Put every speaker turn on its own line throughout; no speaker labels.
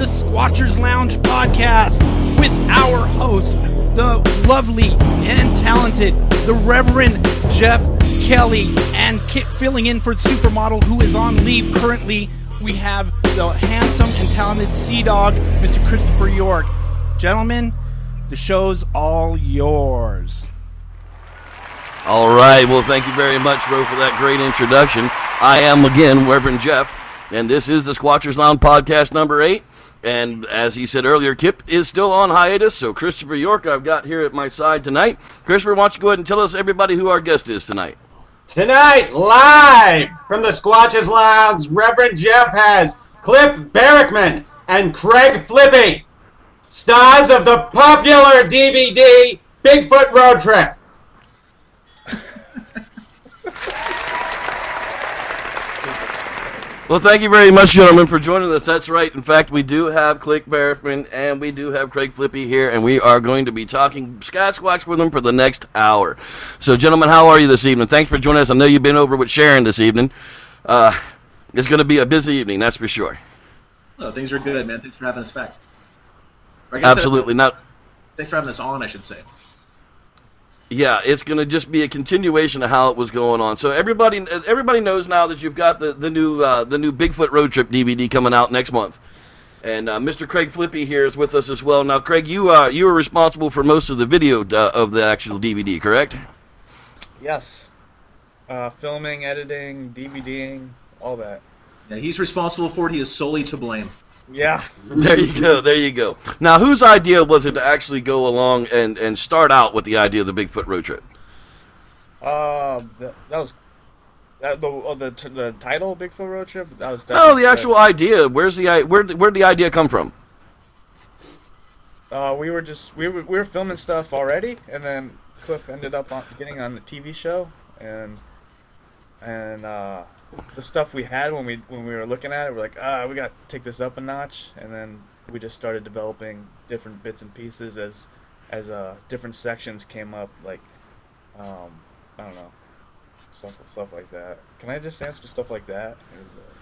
the Squatchers Lounge podcast with our host, the lovely and talented, the Reverend Jeff Kelly, and filling in for the supermodel who is on leave currently, we have the handsome and talented Sea Dog, Mr. Christopher York. Gentlemen, the show's all yours.
All right. Well, thank you very much, bro, for that great introduction. I am, again, Reverend Jeff, and this is the Squatchers Lounge podcast number 8. And as he said earlier, Kip is still on hiatus, so Christopher York I've got here at my side tonight. Christopher, why don't you go ahead and tell us, everybody, who our guest is tonight?
Tonight, live from the Squatchers Lounge, Reverend Jeff has Cliff Barackman and Craig Flipy, stars of the popular DVD Bigfoot Roadtrip.
Well, thank you very much, gentlemen, for joining us. That's right. In fact, we do have Cliff Barackman and we do have Craig Flipy here, and we are going to be talking Sasquatch with them for the next hour. So, gentlemen, how are you this evening? Thanks for joining us. I know you've been over with Sharon this evening. It's going to be a busy evening, that's for sure.
Oh, things are good, man. Thanks for having us back.
Absolutely.
Thanks for having us on, I should say.
Yeah, it's going to just be a continuation of how it was going on. So everybody knows now that you've got the new Bigfoot Roadtrip DVD coming out next month, and Mr. Craig Flipy here is with us as well. Now, Craig, you were responsible for most of the video of the actual DVD, correct?
Yes, filming, editing, DVDing, all that.
Yeah, he's responsible for it. He is solely to blame.
Yeah.
There you go. Now, whose idea was it to actually go along and start out with the idea of the Bigfoot Road Trip?
That was the title Bigfoot Road Trip. That was
the actual idea. Where'd the idea come from?
We were filming stuff already, and then Cliff ended up getting on the TV show, and the stuff we had when we were looking at it, we're like, we got to take this up a notch, and then we just started developing different bits and pieces as different sections came up, like I don't know, stuff like that. Can I just answer stuff like that?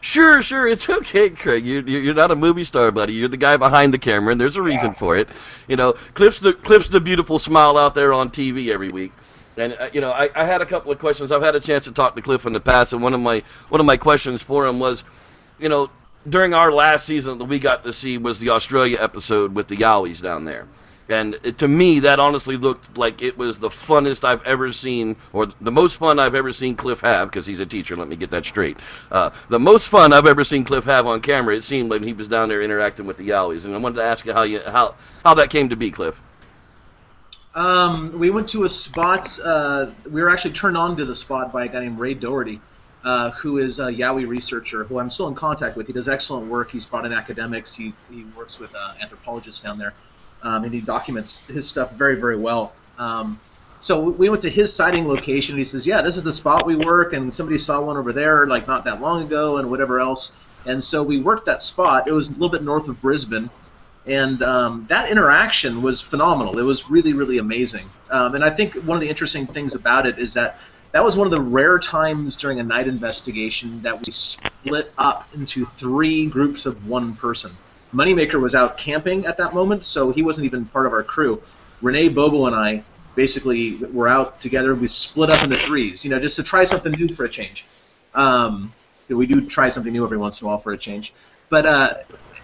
Sure, it's okay, Craig. You're not a movie star, buddy. You're the guy behind the camera, and there's a reason for it. You know, Cliff's the beautiful smile out there on TV every week. And I had a couple of questions. I've had a chance to talk to Cliff in the past, and one of my questions for him was, during our last season that we got to see was the Australia episode with the Yowies down there, and to me that honestly looked like it was the funnest I've ever seen, or the most fun I've ever seen Cliff have, because he's a teacher. Let me get that straight. The most fun I've ever seen Cliff have on camera. It seemed like he was down there interacting with the Yowies, and I wanted to ask you how that came to be, Cliff.
We went to a spot. We were actually turned on to the spot by a guy named Ray Doherty, who is a Yowie researcher who I'm still in contact with. He does excellent work. He's brought in academics. He works with anthropologists down there, and he documents his stuff very, very well. So we went to his sighting location. And he says, "Yeah, this is the spot we work, and somebody saw one over there like not that long ago, and whatever else." And so we worked that spot. It was a little bit north of Brisbane. And that interaction was phenomenal. It was really, really amazing. And I think one of the interesting things about it is that was one of the rare times during a night investigation that we split up into 3 groups of 1 person. Moneymaker was out camping at that moment, so he wasn't even part of our crew. Renee, Bobo, and I basically were out together. We split up into 3s, just to try something new for a change. We do try something new every once in a while for a change. But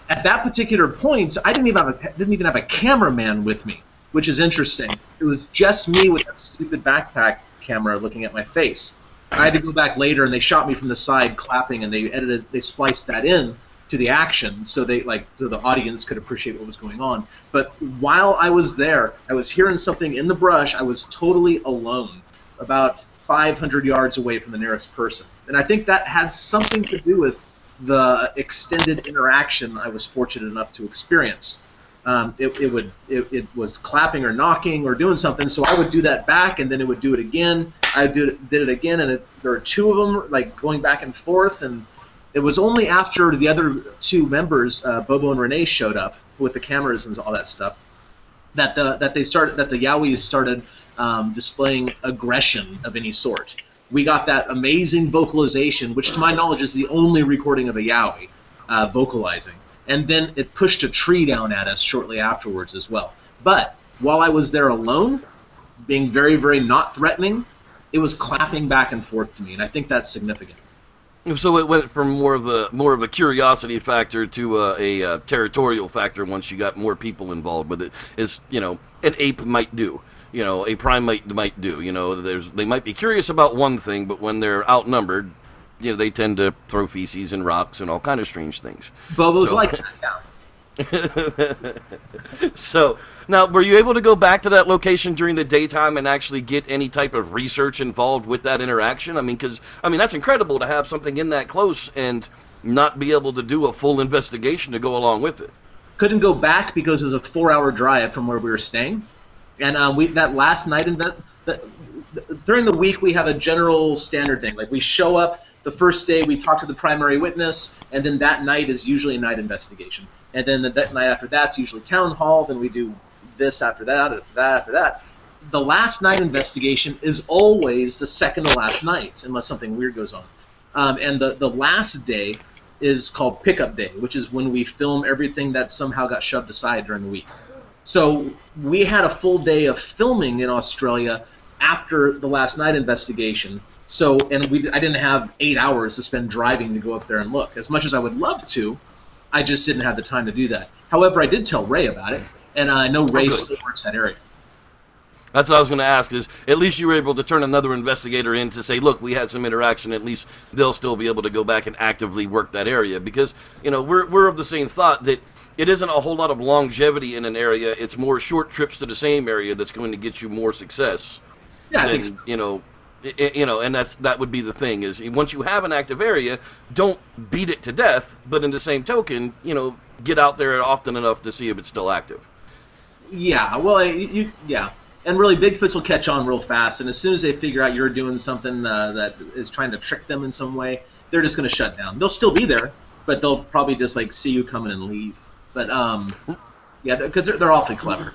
at that particular point, I didn't even have a cameraman with me, which is interesting. It was just me with that stupid backpack camera looking at my face. I had to go back later, and they shot me from the side clapping, and they spliced that in to the action so so the audience could appreciate what was going on. But while I was there, I was hearing something in the brush. I was totally alone, about 500 yards away from the nearest person, and I think that had something to do with the extended interaction I was fortunate enough to experience. It was clapping or knocking or doing something, so I would do that back, and then it would do it again. I did it again, and there were 2 of them like going back and forth, and it was only after the other 2 members, Bobo and Renee, showed up with the cameras and all that stuff that the Yowies started displaying aggression of any sort. We got that amazing vocalization, which to my knowledge is the only recording of a Yowie vocalizing. and then it pushed a tree down at us shortly afterwards as well. But while I was there alone, being very, very not threatening, it was clapping back and forth to me, and I think that's significant.
So it went from more of a curiosity factor to a territorial factor once you got more people involved with it. As an ape might do, a primate might do. They might be curious about one thing, but when they're outnumbered, they tend to throw feces and rocks and all kind of strange things.
Bobo's like that, yeah.
So now, were you able to go back to that location during the daytime and actually get any type of research involved with that interaction? Because that's incredible to have something in that close and not be able to do a full investigation to go along with it.
Couldn't go back because it was a 4-hour drive from where we were staying, and that last night during the week we have a general standard thing. Like, we show up the first day, we talk to the primary witness, and then that night is usually a night investigation. And then that night after that's usually town hall, then we do this after that, after that. The last night investigation is always the second to last night, unless something weird goes on. And the last day is called pickup day, which is when we film everything that somehow got shoved aside during the week. So we had a full day of filming in Australia after the last night investigation. So, and I didn't have 8 hours to spend driving to go up there and look. As much as I would love to, I just didn't have the time to do that. However, I did tell Ray about it, and I know Ray still works that area.
That's what I was going to ask, is at least you were able to turn another investigator in to say, look, we had some interaction, at least they'll still be able to go back and actively work that area. Because, we're of the same thought that it isn't a whole lot of longevity in an area. It's more short trips to the same area that's going to get you more success.
Yeah,
than,
I think so.
And that would be the thing, is once you have an active area, don't beat it to death, but in the same token, get out there often enough to see if it's still active.
Yeah, well, yeah. And really, Bigfoots will catch on real fast, and as soon as they figure out you're doing something that is trying to trick them in some way, they're just going to shut down. They'll still be there, but they'll probably just see you coming and leave. But yeah, because they're awfully clever.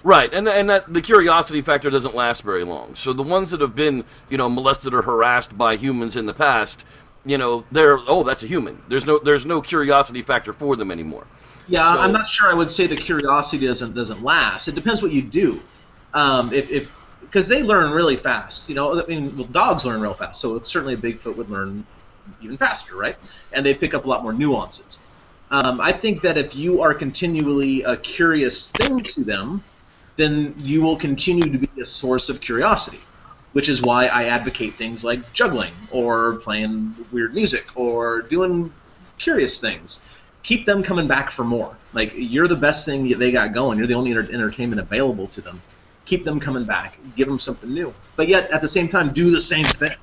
Right, and that the curiosity factor doesn't last very long. So the ones that have been, molested or harassed by humans in the past, that's a human. There's no curiosity factor for them anymore.
Yeah,
so,
I'm not sure I would say the curiosity doesn't last. It depends what you do. Because they learn really fast. Dogs learn real fast, so certainly a Bigfoot would learn even faster, right? And they pick up a lot more nuances. I think that if you are continually a curious thing to them, then you will continue to be a source of curiosity, which is why I advocate things like juggling or playing weird music or doing curious things. Keep them coming back for more. Like, you're the best thing they got going. You're the only entertainment available to them. Keep them coming back. Give them something new. But yet, at the same time, do the same thing.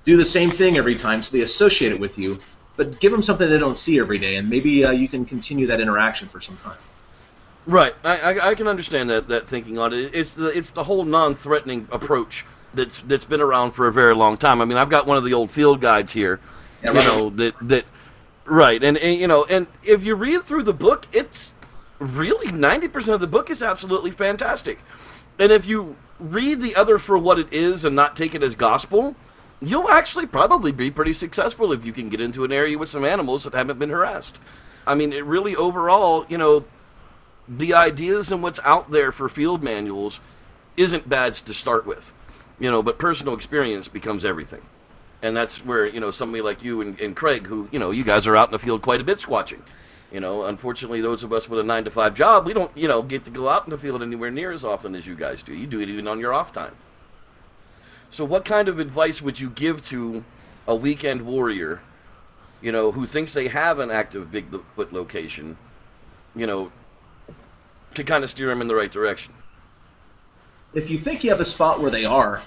Do the same thing every time so they associate it with you. But give them something they don't see every day, and maybe you can continue that interaction for some time.
Right, I can understand that thinking on it. It's the whole non-threatening approach that's been around for a very long time. I've got one of the old field guides here,
Yeah, right.
that right, and if you read through the book, it's really 90% of the book is absolutely fantastic, and if you read the other for what it is and not take it as gospel, you'll actually probably be pretty successful if you can get into an area with some animals that haven't been harassed. It really overall, the ideas and what's out there for field manuals isn't bad to start with, but personal experience becomes everything. And that's where, somebody like you and Craig, who, you guys are out in the field quite a bit squatching. Unfortunately, those of us with a 9-to-5 job, we don't, get to go out in the field anywhere near as often as you guys do. You do it even on your off time. So what kind of advice would you give to a weekend warrior, who thinks they have an active Bigfoot location, to kind of steer them in the right direction?
If you think you have a spot where they are,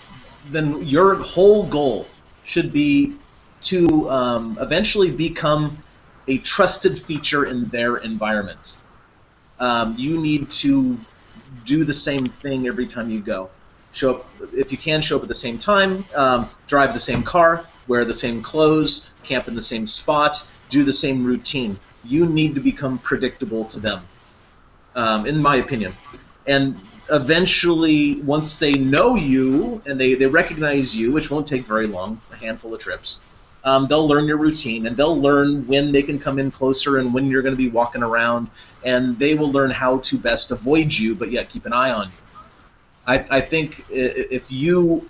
then your whole goal should be to eventually become a trusted feature in their environment. You need to do the same thing every time you go. Show up, if you can, show up at the same time, drive the same car, wear the same clothes, camp in the same spot, do the same routine. You need to become predictable to them, in my opinion. And eventually, once they know you and they recognize you, which won't take very long, a handful of trips, they'll learn your routine, and they'll learn when they can come in closer and when you're going to be walking around, and they will learn how to best avoid you, but yet keep an eye on you. I think if you,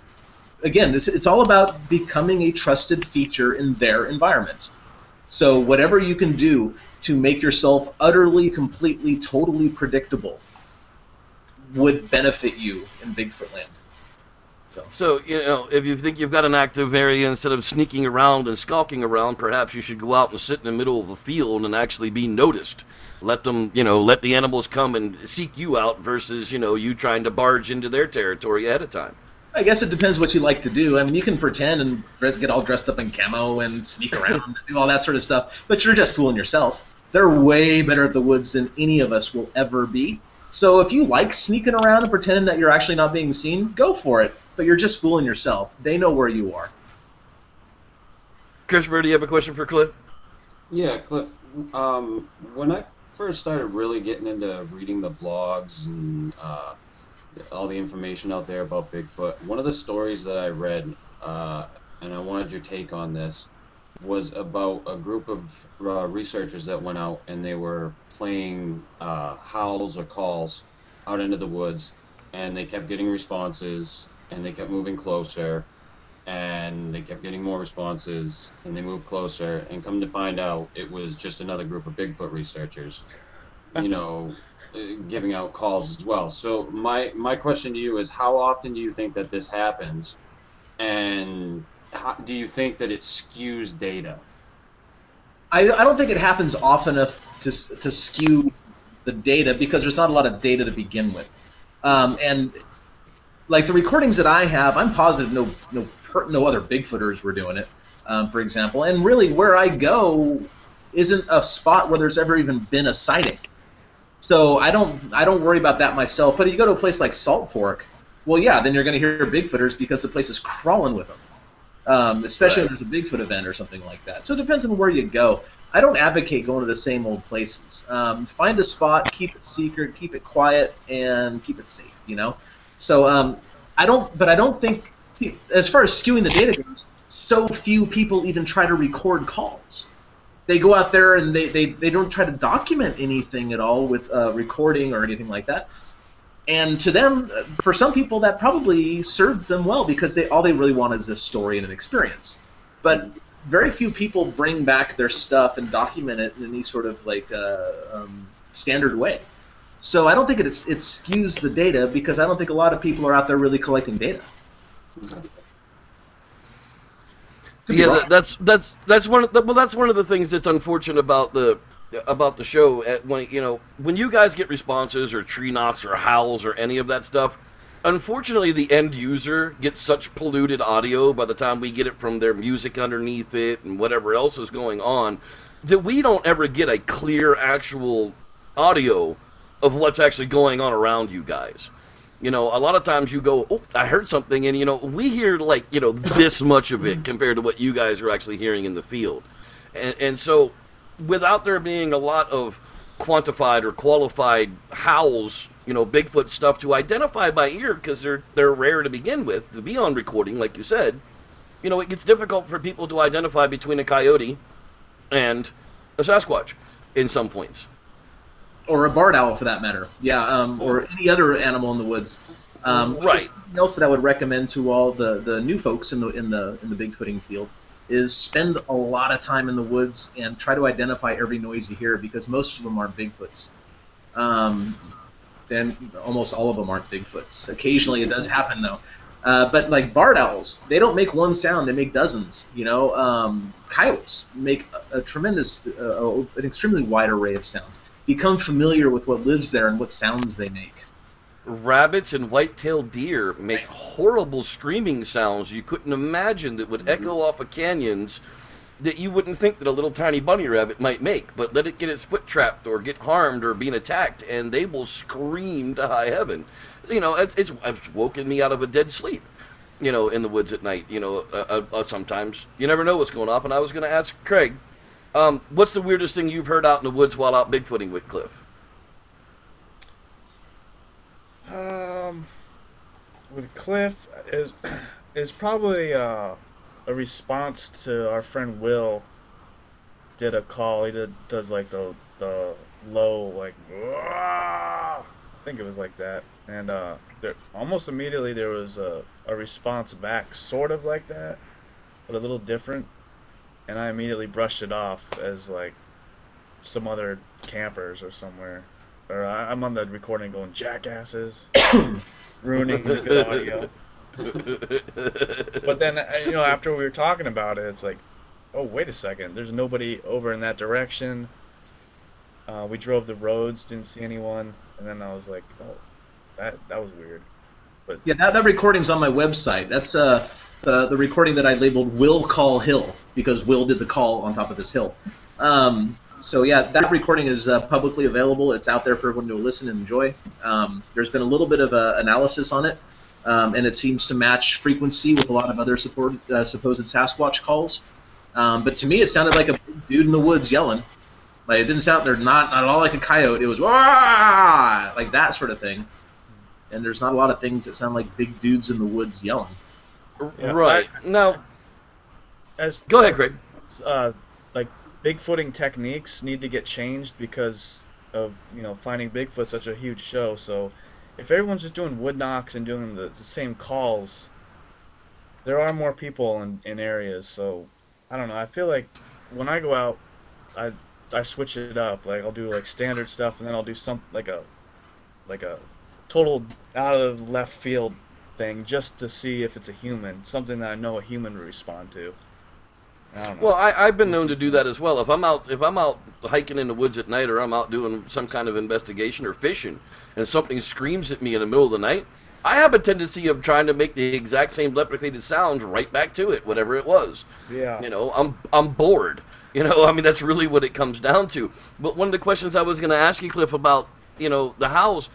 again, it's all about becoming a trusted feature in their environment. So whatever you can do to make yourself utterly, completely, totally predictable would benefit you in Bigfoot land.
So, if you think you've got an active area, instead of sneaking around and skulking around, perhaps you should go out and sit in the middle of a field and actually be noticed. Let them, let the animals come and seek you out versus, you trying to barge into their territory ahead of time.
I guess it depends what you like to do. I mean, you can pretend and get all dressed up in camo and sneak around and do all that sort of stuff, but you're just fooling yourself. They're way better at the woods than any of us will ever be. So if you like sneaking around and pretending that you're actually not being seen, go for it. But you're just fooling yourself. They know where you are.
Christopher, do you have a question for Cliff?
Yeah, Cliff. When I first started really getting into reading the blogs and all the information out there about Bigfoot, one of the stories that I read, and I wanted your take on this, was about a group of researchers that went out and they were playing howls or calls out into the woods, and they kept getting responses, and they kept moving closer, and they kept getting more responses, and they moved closer, and come to find out it was just another group of Bigfoot researchers, giving out calls as well. So my question to you is, how often do you think that this happens, and do you think that it skews data?
I don't think it happens often enough to skew the data, because there's not a lot of data to begin with. And like the recordings that I have, I'm positive no other Bigfooters were doing it, for example. And really, where I go isn't a spot where there's ever even been a sighting. So I don't worry about that myself. But if you go to a place like Salt Fork, well, yeah, then you're going to hear Bigfooters because the place is crawling with them, especially when there's a Bigfoot event or something like that. So it depends on where you go. I don't advocate going to the same old places. Find a spot, keep it secret, keep it quiet, and keep it safe. So I don't think, as far as skewing the data goes, so few people even try to record calls. They go out there and they don't try to document anything at all with recording or anything like that. And to them, for some people, that probably serves them well, because all they really want is a story and an experience. But very few people bring back their stuff and document it in any sort of standard way. So I don't think it skews the data, because I don't think a lot of people are out there really collecting data.
Yeah, that's one of the things that's unfortunate about the show. When you guys get responses or tree knocks or howls or any of that stuff, unfortunately the end user gets such polluted audio by the time we get it from their music underneath it and whatever else is going on, that we don't ever get a clear actual audio of what's actually going on around you guys. A lot of times you go, oh, I heard something, and we hear this much of it compared to what you guys are actually hearing in the field. And so without there being a lot of quantified or qualified howls, Bigfoot stuff to identify by ear, because they're rare to begin with, to be on recording, like you said, it gets difficult for people to identify between a coyote and a Sasquatch in some points.
Or a barred owl, for that matter. Yeah, or any other animal in the woods. Right. Something else that I would recommend to all the new folks in the Bigfooting field is spend a lot of time in the woods and try to identify every noise you hear, because most of them aren't Bigfoots. Then almost all of them aren't Bigfoots. Occasionally it does happen, though. But like barred owls, they don't make one sound; they make dozens. Coyotes make a tremendous, an extremely wide array of sounds. Become familiar with what lives there and what sounds they make.
Rabbits and white-tailed deer make horrible screaming sounds you couldn't imagine, that would echo off of canyons that you wouldn't think that a little tiny bunny rabbit might make. But let it get its foot trapped or get harmed or being attacked, and they will scream to high heaven. It's woken me out of a dead sleep, in the woods at night. Sometimes you never know what's going on. And I was going to ask Craig, what's the weirdest thing you've heard out in the woods while out Bigfooting with Cliff?
With Cliff is probably a response to our friend Will did a call. He does like the low, like, I think it was like that, and there, almost immediately there was a response back, sort of like that, but a little different, and I immediately brushed it off as like some other campers or somewhere, or I'm on the recording going, jackasses, ruining the good audio. But then, you know, after we were talking about it, it's like, oh, wait a second, there's nobody over in that direction. We drove the roads, didn't see anyone, and then I was like, oh, that was weird. But
yeah, that recording's on my website. That's the recording that I labeled Will Call Hill, because Will did the call on top of this hill. So yeah, that recording is publicly available. It's out there for everyone to listen and enjoy. There's been a little bit of analysis on it, and it seems to match frequency with a lot of other supposed Sasquatch calls. But to me, it sounded like a big dude in the woods yelling. Like, it didn't sound, they're not at all like a coyote. It was, "Wah!" Like that sort of thing. And there's not a lot of things that sound like big dudes in the woods yelling.
Yeah, right. Now, go ahead, Craig.
Like, Bigfooting techniques need to get changed because of, you know, finding Bigfoot such a huge show. So if everyone's just doing wood knocks and doing the same calls, there are more people in areas. So I don't know. I feel like when I go out, I switch it up. Like, I'll do like standard stuff, and then I'll do some like a total out of left field thing just to see if it's a human, something that I know a human would respond to. I don't know.
Well, I've been known to do that as well. If I'm out hiking in the woods at night, or I'm out doing some kind of investigation or fishing, and something screams at me in the middle of the night, I have a tendency of trying to make the exact same replicated sound right back to it, whatever it was.
Yeah.
You know, I'm bored. You know, I mean, that's really what it comes down to. But one of the questions I was going to ask you, Cliff, about, you know, the Howls,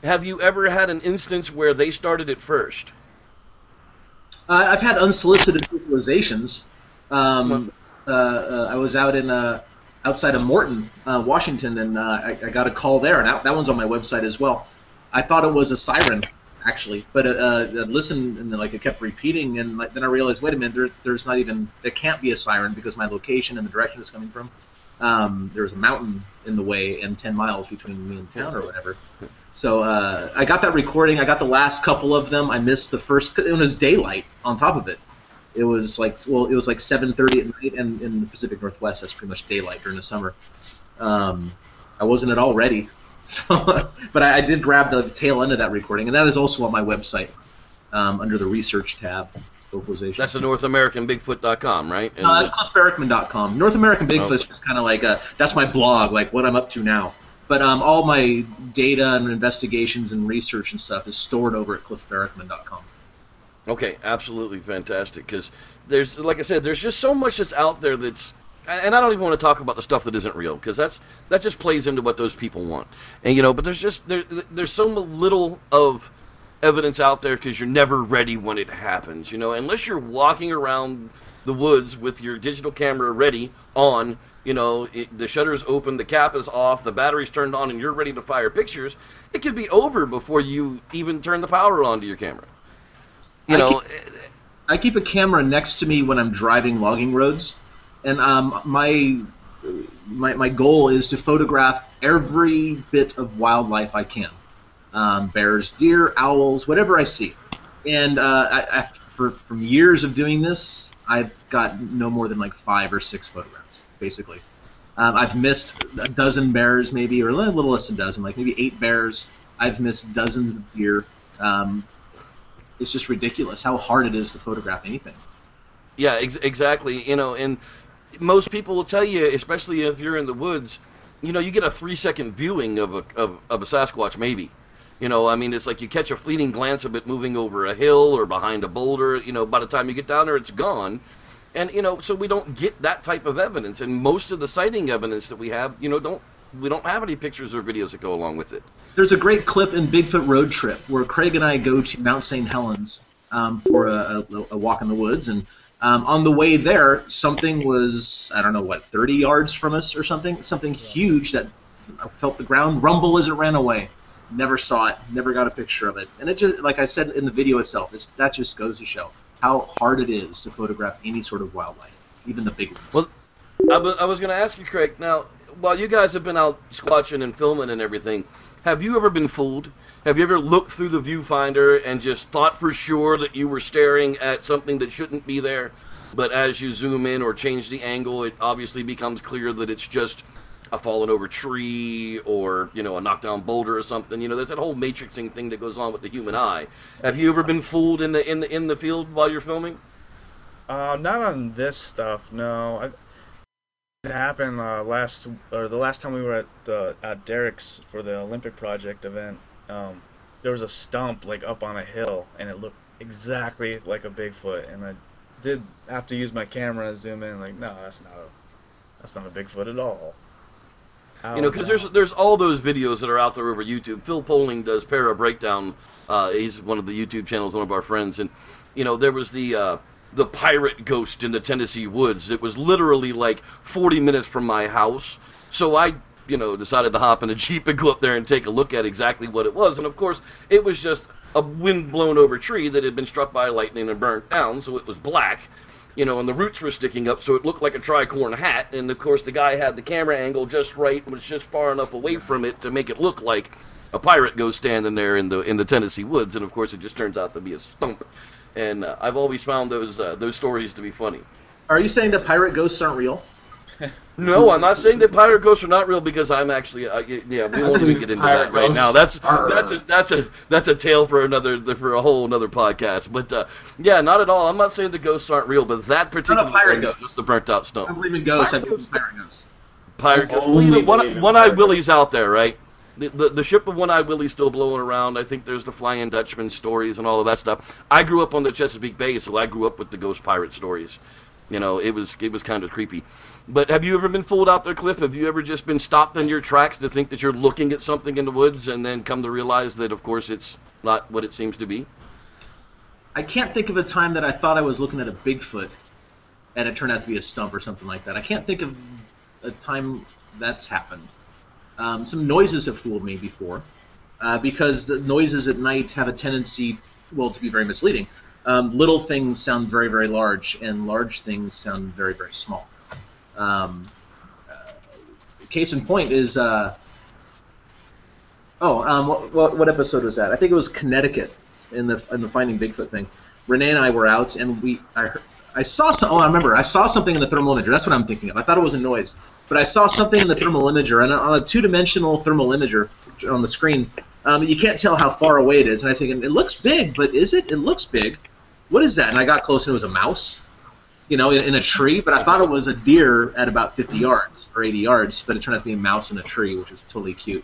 have you ever had an instance where they started it first?
I've had unsolicited vocalizations. I was out outside of Morton, Washington, and I got a call there, and that one's on my website as well. I thought it was a siren, actually, but I listened, and like it kept repeating, and then I realized, wait a minute, there's not even, there can't be a siren because my location and the direction it's coming from. There's a mountain in the way and 10 miles between me and town or whatever. So I got that recording. I got the last couple of them. I missed the first. It was daylight on top of it. It was like 7:30 at night, and in the Pacific Northwest, that's pretty much daylight during the summer. I wasn't at all ready, so but I did grab the tail end of that recording, and that is also on my website under the research tab. Vocalization.
That's the NorthAmericanBigfoot.com, right? And
CliffBarackman.com. North American Bigfoot is just kind of like that's my blog, like what I'm up to now. But all my data and investigations and research and stuff is stored over at CliffBarackman.com.
Okay, absolutely fantastic. Because there's, like I said, there's just so much that's out there that's, and I don't even want to talk about the stuff that isn't real, because that just plays into what those people want. And you know, but there's so little of evidence out there because you're never ready when it happens. You know, unless you're walking around the woods with your digital camera ready on. You know, the shutter's open, the cap is off, the battery's turned on, and you're ready to fire pictures. It could be over before you even turn the power on to your camera.
I keep a camera next to me when I'm driving logging roads, and my goal is to photograph every bit of wildlife I can. Bears, deer, owls, whatever I see. And from years of doing this, I've got no more than like 5 or 6 photographs, basically. I've missed a dozen bears, maybe, or a little less than a dozen, like maybe 8 bears. I've missed dozens of deer. It's just ridiculous how hard it is to photograph anything.
Yeah, exactly. You know, and most people will tell you, especially if you're in the woods, you know, you get a 3-second viewing of a Sasquatch, maybe. You know, I mean, it's like you catch a fleeting glance of it moving over a hill or behind a boulder. You know, by the time you get down there, it's gone. And, you know, so we don't get that type of evidence. And most of the sighting evidence that we have, you know, we don't have any pictures or videos that go along with it.
There's a great clip in Bigfoot Roadtrip where Craig and I go to Mount St. Helens for a walk in the woods. And on the way there, something was, I don't know, 30 yards from us or something? Something huge that I felt the ground rumble as it ran away. Never saw it, never got a picture of it. And it just, like I said in the video itself, that just goes to show. how hard it is to photograph any sort of wildlife, even the big ones.
Well, I was going to ask you, Craig. Now, while you guys have been out squatching and filming and everything, have you ever been fooled? Have you ever looked through the viewfinder and just thought for sure that you were staring at something that shouldn't be there? But as you zoom in or change the angle, it obviously becomes clear that it's just a fallen over tree or, a knocked down boulder or something. There's that whole matrixing thing that goes on with the human eye. Have you ever been fooled in the field while you're filming?
Not on this stuff, no. It happened the last time we were at Derek's for the Olympic Project event. There was a stump like up on a hill, and it looked exactly like a Bigfoot. And I did have to use my camera and zoom in. Like, no, that's not a Bigfoot at all.
Because there's all those videos that are out there over YouTube. Phil Poling does Para Breakdown. He's one of the YouTube channels, one of our friends, and there was the pirate ghost in the Tennessee woods. It was literally like 40 minutes from my house. So I, decided to hop in a Jeep and go up there and take a look at exactly what it was. And of course, it was just a wind-blown over tree that had been struck by lightning and burnt down, so it was black. And the roots were sticking up, so it looked like a tricorn hat. And of course, the guy had the camera angle just right and was just far enough away from it to make it look like a pirate ghost standing there in the Tennessee woods. And of course, it just turns out to be a stump. And I've always found those stories to be funny.
Are you saying that pirate ghosts aren't real?
No, I'm not saying that pirate ghosts are not real, because I'm actually we won't even get into that right now. That's a tale for a whole another podcast. But not at all. I'm not saying the ghosts aren't real, but that particular
pirate ghost,
just the burnt out stump.
I believe in ghosts. I believe in pirate ghosts.
Pirate ghosts. One-Eyed Willie's out there, right? The ship of One-Eyed Willie's still blowing around. I think there's the Flying Dutchman stories and all of that stuff. I grew up on the Chesapeake Bay, so I grew up with the ghost pirate stories. It was kind of creepy. But have you ever been fooled out there, Cliff? Have you ever just been stopped in your tracks to think that you're looking at something in the woods and then come to realize that, of course, it's not what it seems to be?
I can't think of a time that I thought I was looking at a Bigfoot and it turned out to be a stump or something like that. I can't think of a time that's happened. Some noises have fooled me before, because the noises at night have a tendency, to be very misleading. Little things sound very, very large, and large things sound very, very small. Case in point is, what episode was that? I think it was Connecticut in the Finding Bigfoot thing. Renee and I were out, and I saw some. Oh, I remember. I saw something in the thermal imager. That's what I'm thinking of. I thought it was a noise, but I saw something in the thermal imager, and on a two-dimensional thermal imager on the screen, you can't tell how far away it is. And I think it looks big, but is it? It looks big. What is that? And I got close, and it was a mouse, in a tree. But I thought it was a deer at about 50 yards or 80 yards, but it turned out to be a mouse in a tree, which was totally cute.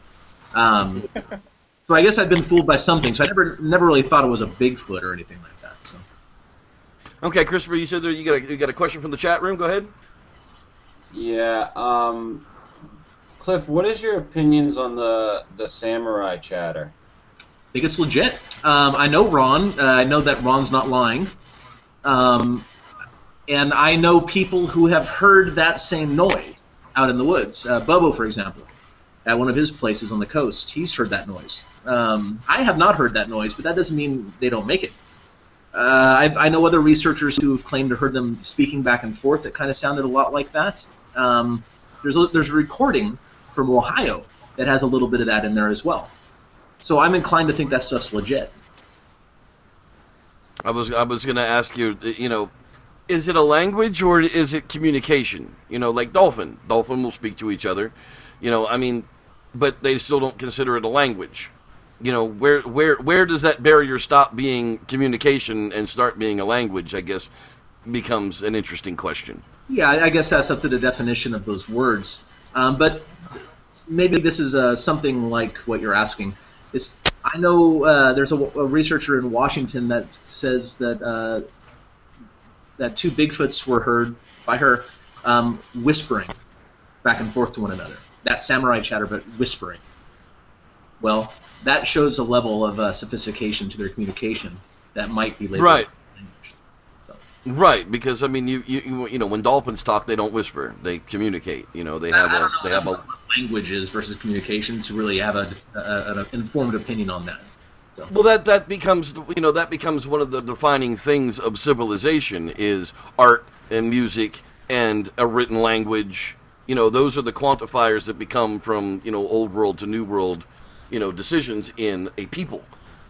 So I guess I've been fooled by something. So I never really thought it was a Bigfoot or anything like that. So.
Okay, Christopher, you said you got a question from the chat room. Go ahead.
Yeah. Cliff, what is your opinions on the samurai chatter?
I think it's legit. I know Ron. I know that Ron's not lying. And I know people who have heard that same noise out in the woods. Bobo, for example, at one of his places on the coast, he's heard that noise. I have not heard that noise, but that doesn't mean they don't make it. I know other researchers who have claimed to heard them speaking back and forth that kind of sounded a lot like that. There's a recording from Ohio that has a little bit of that in there as well. So I'm inclined to think that stuff's legit.
I was going to ask you, is it a language or is it communication? Like dolphin. Dolphin will speak to each other. But they still don't consider it a language. Where does that barrier stop being communication and start being a language, I guess, becomes an interesting question.
Yeah, I guess that's up to the definition of those words. But maybe this is something like what you're asking. I know there's a researcher in Washington that says that that two Bigfoots were heard by her whispering back and forth to one another. That samurai chatter, but whispering. Well, that shows a level of sophistication to their communication that might be labeled
right.
language. So.
Right, because I mean, you know, when dolphins talk, they don't whisper; they communicate. They have a
languages versus communication to really have an informed opinion on that.
Well, that becomes one of the defining things of civilization is art and music and a written language. Those are the quantifiers that become from old world to new world, decisions in a people.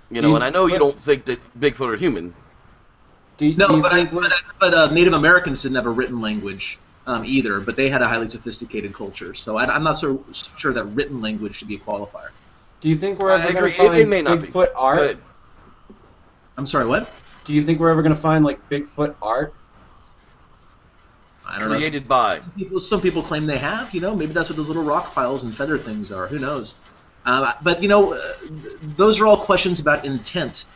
And I know you don't think that Bigfoot are human.
But Native Americans didn't have a written language either, but they had a highly sophisticated culture. So I'm not so sure that written language should be a qualifier.
Do you think we're ever going to find Bigfoot art?
I'm sorry, what?
Do you think we're ever going to find like Bigfoot art?
I don't
Created
know.
by.
Some people claim they have. Maybe that's what those little rock piles and feather things are. Who knows? But those are all questions about intent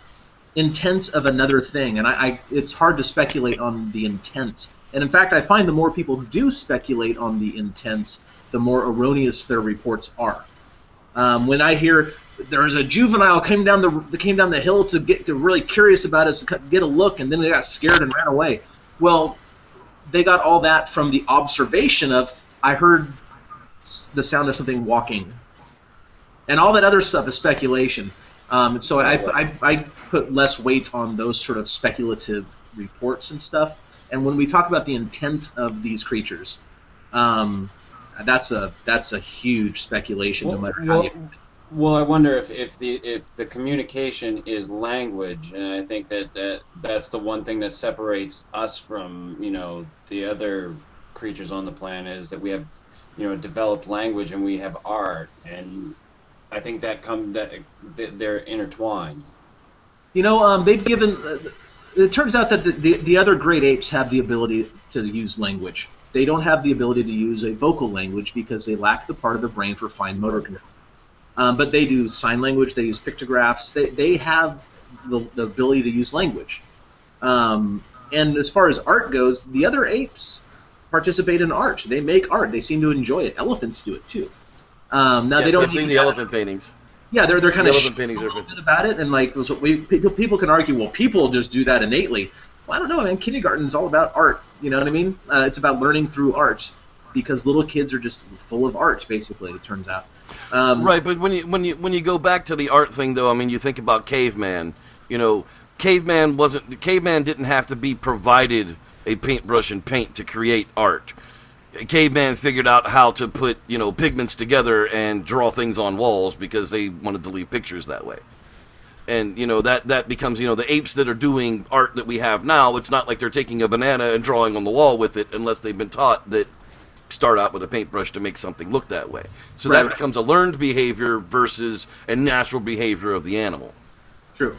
of another thing, and it's hard to speculate on the intent. And in fact, I find the more people do speculate on the intent, the more erroneous their reports are. When I hear there's a juvenile came down the hill to get really curious about us, to get a look, and then they got scared and ran away. Well, they got all that from the observation of, I heard the sound of something walking, and all that other stuff is speculation. So I put less weight on those sort of speculative reports and stuff. And when we talk about the intent of these creatures, that's a huge speculation. No matter how you.
Well, I wonder if the communication is language, and I think that's the one thing that separates us from the other creatures on the planet, is that we have developed language and we have art, and I think that they're intertwined.
They've given. It turns out that the other great apes have the ability to use language. They don't have the ability to use a vocal language because they lack the part of the brain for fine motor control. But they do sign language. They use pictographs. They have the ability to use language. And as far as art goes, the other apes participate in art. They make art. They seem to enjoy it. Elephants do it too. Now they don't.
I've seen the elephant paintings.
Yeah, they're kind of
about
it, and like people can argue, well, people just do that innately. Well, I don't know, man. Kindergarten is all about art. You know what I mean? It's about learning through art, because little kids are just full of art. Basically, it turns out.
Right, but when you go back to the art thing, though, I mean, you think about caveman. Caveman didn't have to be provided a paintbrush and paint to create art. Caveman figured out how to put pigments together and draw things on walls because they wanted to leave pictures that way. And that becomes the apes that are doing art that we have now. It's not like they're taking a banana and drawing on the wall with it, unless they've been taught that start out with a paintbrush to make something look that way. So that becomes a learned behavior versus a natural behavior of the animal.
True.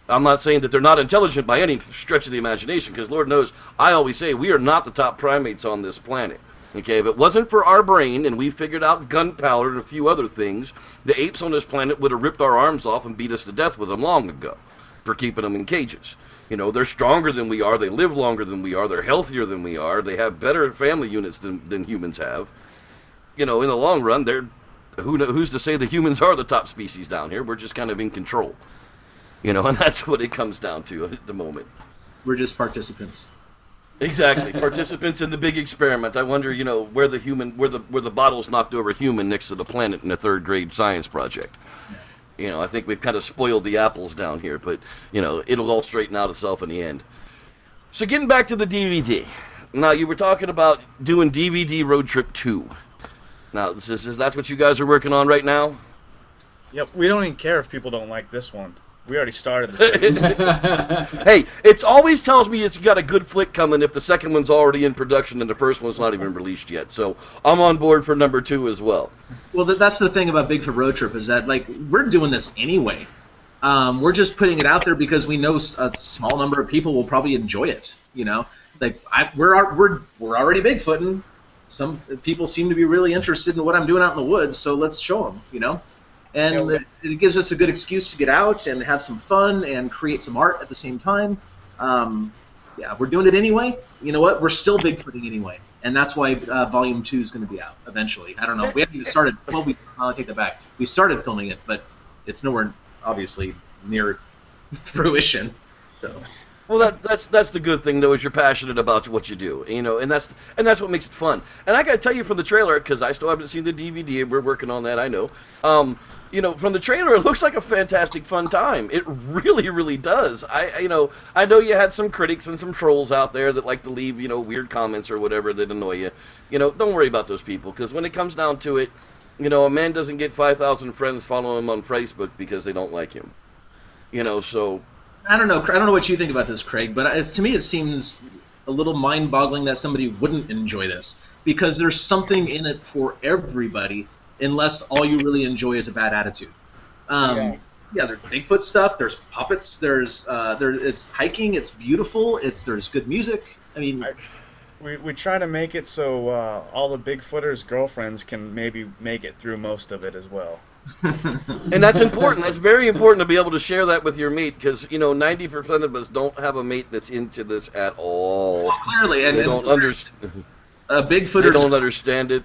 I'm not saying that they're not intelligent by any stretch of the imagination, because Lord knows, I always say we are not the top primates on this planet. Okay, if it wasn't for our brain and we figured out gunpowder and a few other things, the apes on this planet would have ripped our arms off and beat us to death with them long ago for keeping them in cages. They're stronger than we are, they live longer than we are, they're healthier than we are, they have better family units than humans have. In the long run, who's to say the humans are the top species down here? We're just kind of in control. And that's what it comes down to at the moment.
We're just participants.
Exactly, participants in the big experiment. I wonder, where the bottles knocked over human next to the planet in a third grade science project. I think we've kind of spoiled the apples down here, but it'll all straighten out itself in the end. So getting back to the DVD. Now, you were talking about doing DVD Roadtrip 2. Now, that's what you guys are working on right now?
Yep, we don't even care if people don't like this one. We already started the second.
Hey, it always tells me it's got a good flick coming if the second one's already in production and the first one's not even released yet. So I'm on board for number 2 as well.
Well, that's the thing about Bigfoot Roadtrip, is that we're doing this anyway. We're just putting it out there because we know a small number of people will probably enjoy it. We're already Bigfooting. Some people seem to be really interested in what I'm doing out in the woods, so let's show them. And it gives us a good excuse to get out and have some fun and create some art at the same time. We're doing it anyway. You know what? We're still Bigfooting anyway. And that's why Volume 2 is going to be out eventually. I don't know. We haven't even started. Well, I'll take that back. We started filming it, but it's nowhere, obviously, near fruition. So.
Well, that's the good thing though, is you're passionate about what you do, you know, and that's what makes it fun. And I got to tell you from the trailer, because I still haven't seen the DVD, and we're working on that, I know. You know, from the trailer, it looks like a fantastic fun time. It really, really does. I know you had some critics and some trolls out there that like to leave, you know, weird comments or whatever that annoy you. You know, don't worry about those people, because when it comes down to it, you know, a man doesn't get 5,000 friends following him on Facebook because they don't like him. You know, so.
I don't know what you think about this, Craig, but to me it seems a little mind-boggling that somebody wouldn't enjoy this, because there's something in it for everybody, unless all you really enjoy is a bad attitude. Yeah, there's Bigfoot stuff, there's puppets, there's it's hiking, it's beautiful, there's good music. I mean,
we try to make it so all the Bigfooters' girlfriends can maybe make it through most of it as well.
And that's important. That's very important to be able to share that with your mate, because, you know, 90% of us don't have a mate that's into this at all.
Well, clearly, and
they don't understand.
Bigfooters,
they don't understand it.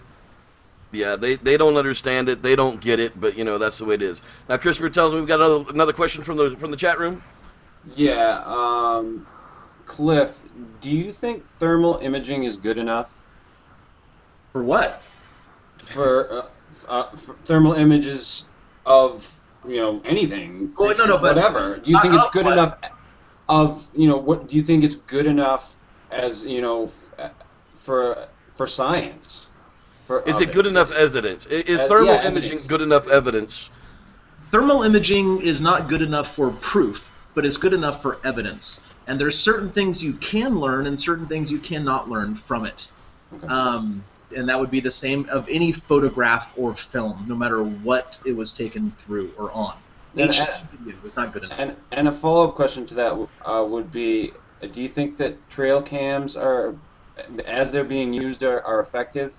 Yeah, they don't understand it. They don't get it. But you know, that's the way it is. Now, Christopher tells me we've got another question from the chat room.
Yeah, Cliff, do you think thermal imaging is good enough?
For what?
For thermal images of, you know, anything.
Oh, no, but
whatever. Do you think it's good enough? What do you think it's good enough as, you know, for science?
Is it good enough evidence? Is thermal imaging good enough evidence?
Thermal imaging is not good enough for proof, but it's good enough for evidence. And there's certain things you can learn and certain things you cannot learn from it. Okay. And that would be the same of any photograph or film, no matter what it was taken through or on. It was not good enough.
And a follow-up question to that would be, do you think that trail cams are, as they're being used, are effective?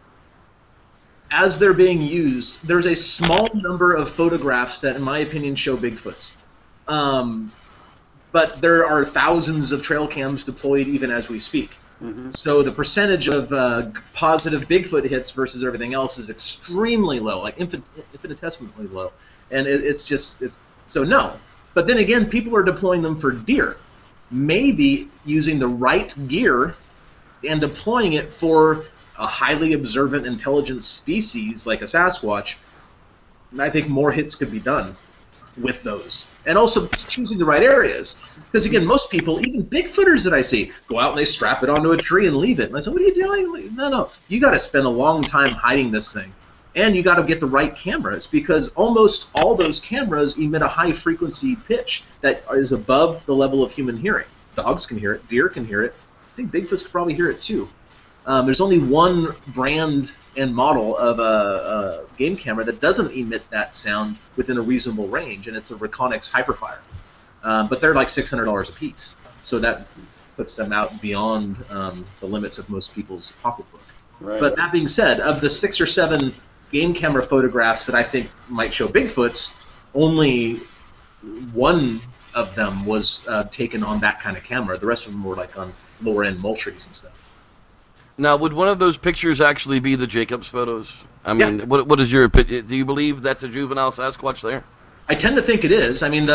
As they're being used, there's a small number of photographs that, in my opinion, show Bigfoots. But there are thousands of trail cams deployed even as we speak. Mm-hmm. So the percentage of positive Bigfoot hits versus everything else is extremely low, like infinitesimally low. And it's so no. But then again, people are deploying them for deer. Maybe using the right gear and deploying it for a highly observant, intelligent species like a Sasquatch, I think more hits could be done with those. And also choosing the right areas. Because again, most people, even Bigfooters that I see, go out and they strap it onto a tree and leave it. And I say, what are you doing? No. You got to spend a long time hiding this thing. And you got to get the right cameras, because almost all those cameras emit a high frequency pitch that is above the level of human hearing. Dogs can hear it. Deer can hear it. I think Bigfoots could probably hear it too. There's only one brand and model of a game camera that doesn't emit that sound within a reasonable range, and it's a Reconix Hyperfire. But they're like $600 a piece, so that puts them out beyond the limits of most people's pocketbook. Right. But that being said, of the 6 or 7 game camera photographs that I think might show Bigfoots, only one of them was taken on that kind of camera. The rest of them were like on lower-end mole trees and stuff.
Now, would one of those pictures actually be the Jacobs photos? I mean, yeah. What is your opinion? Do you believe that's a juvenile Sasquatch there?
I tend to think it is. I mean,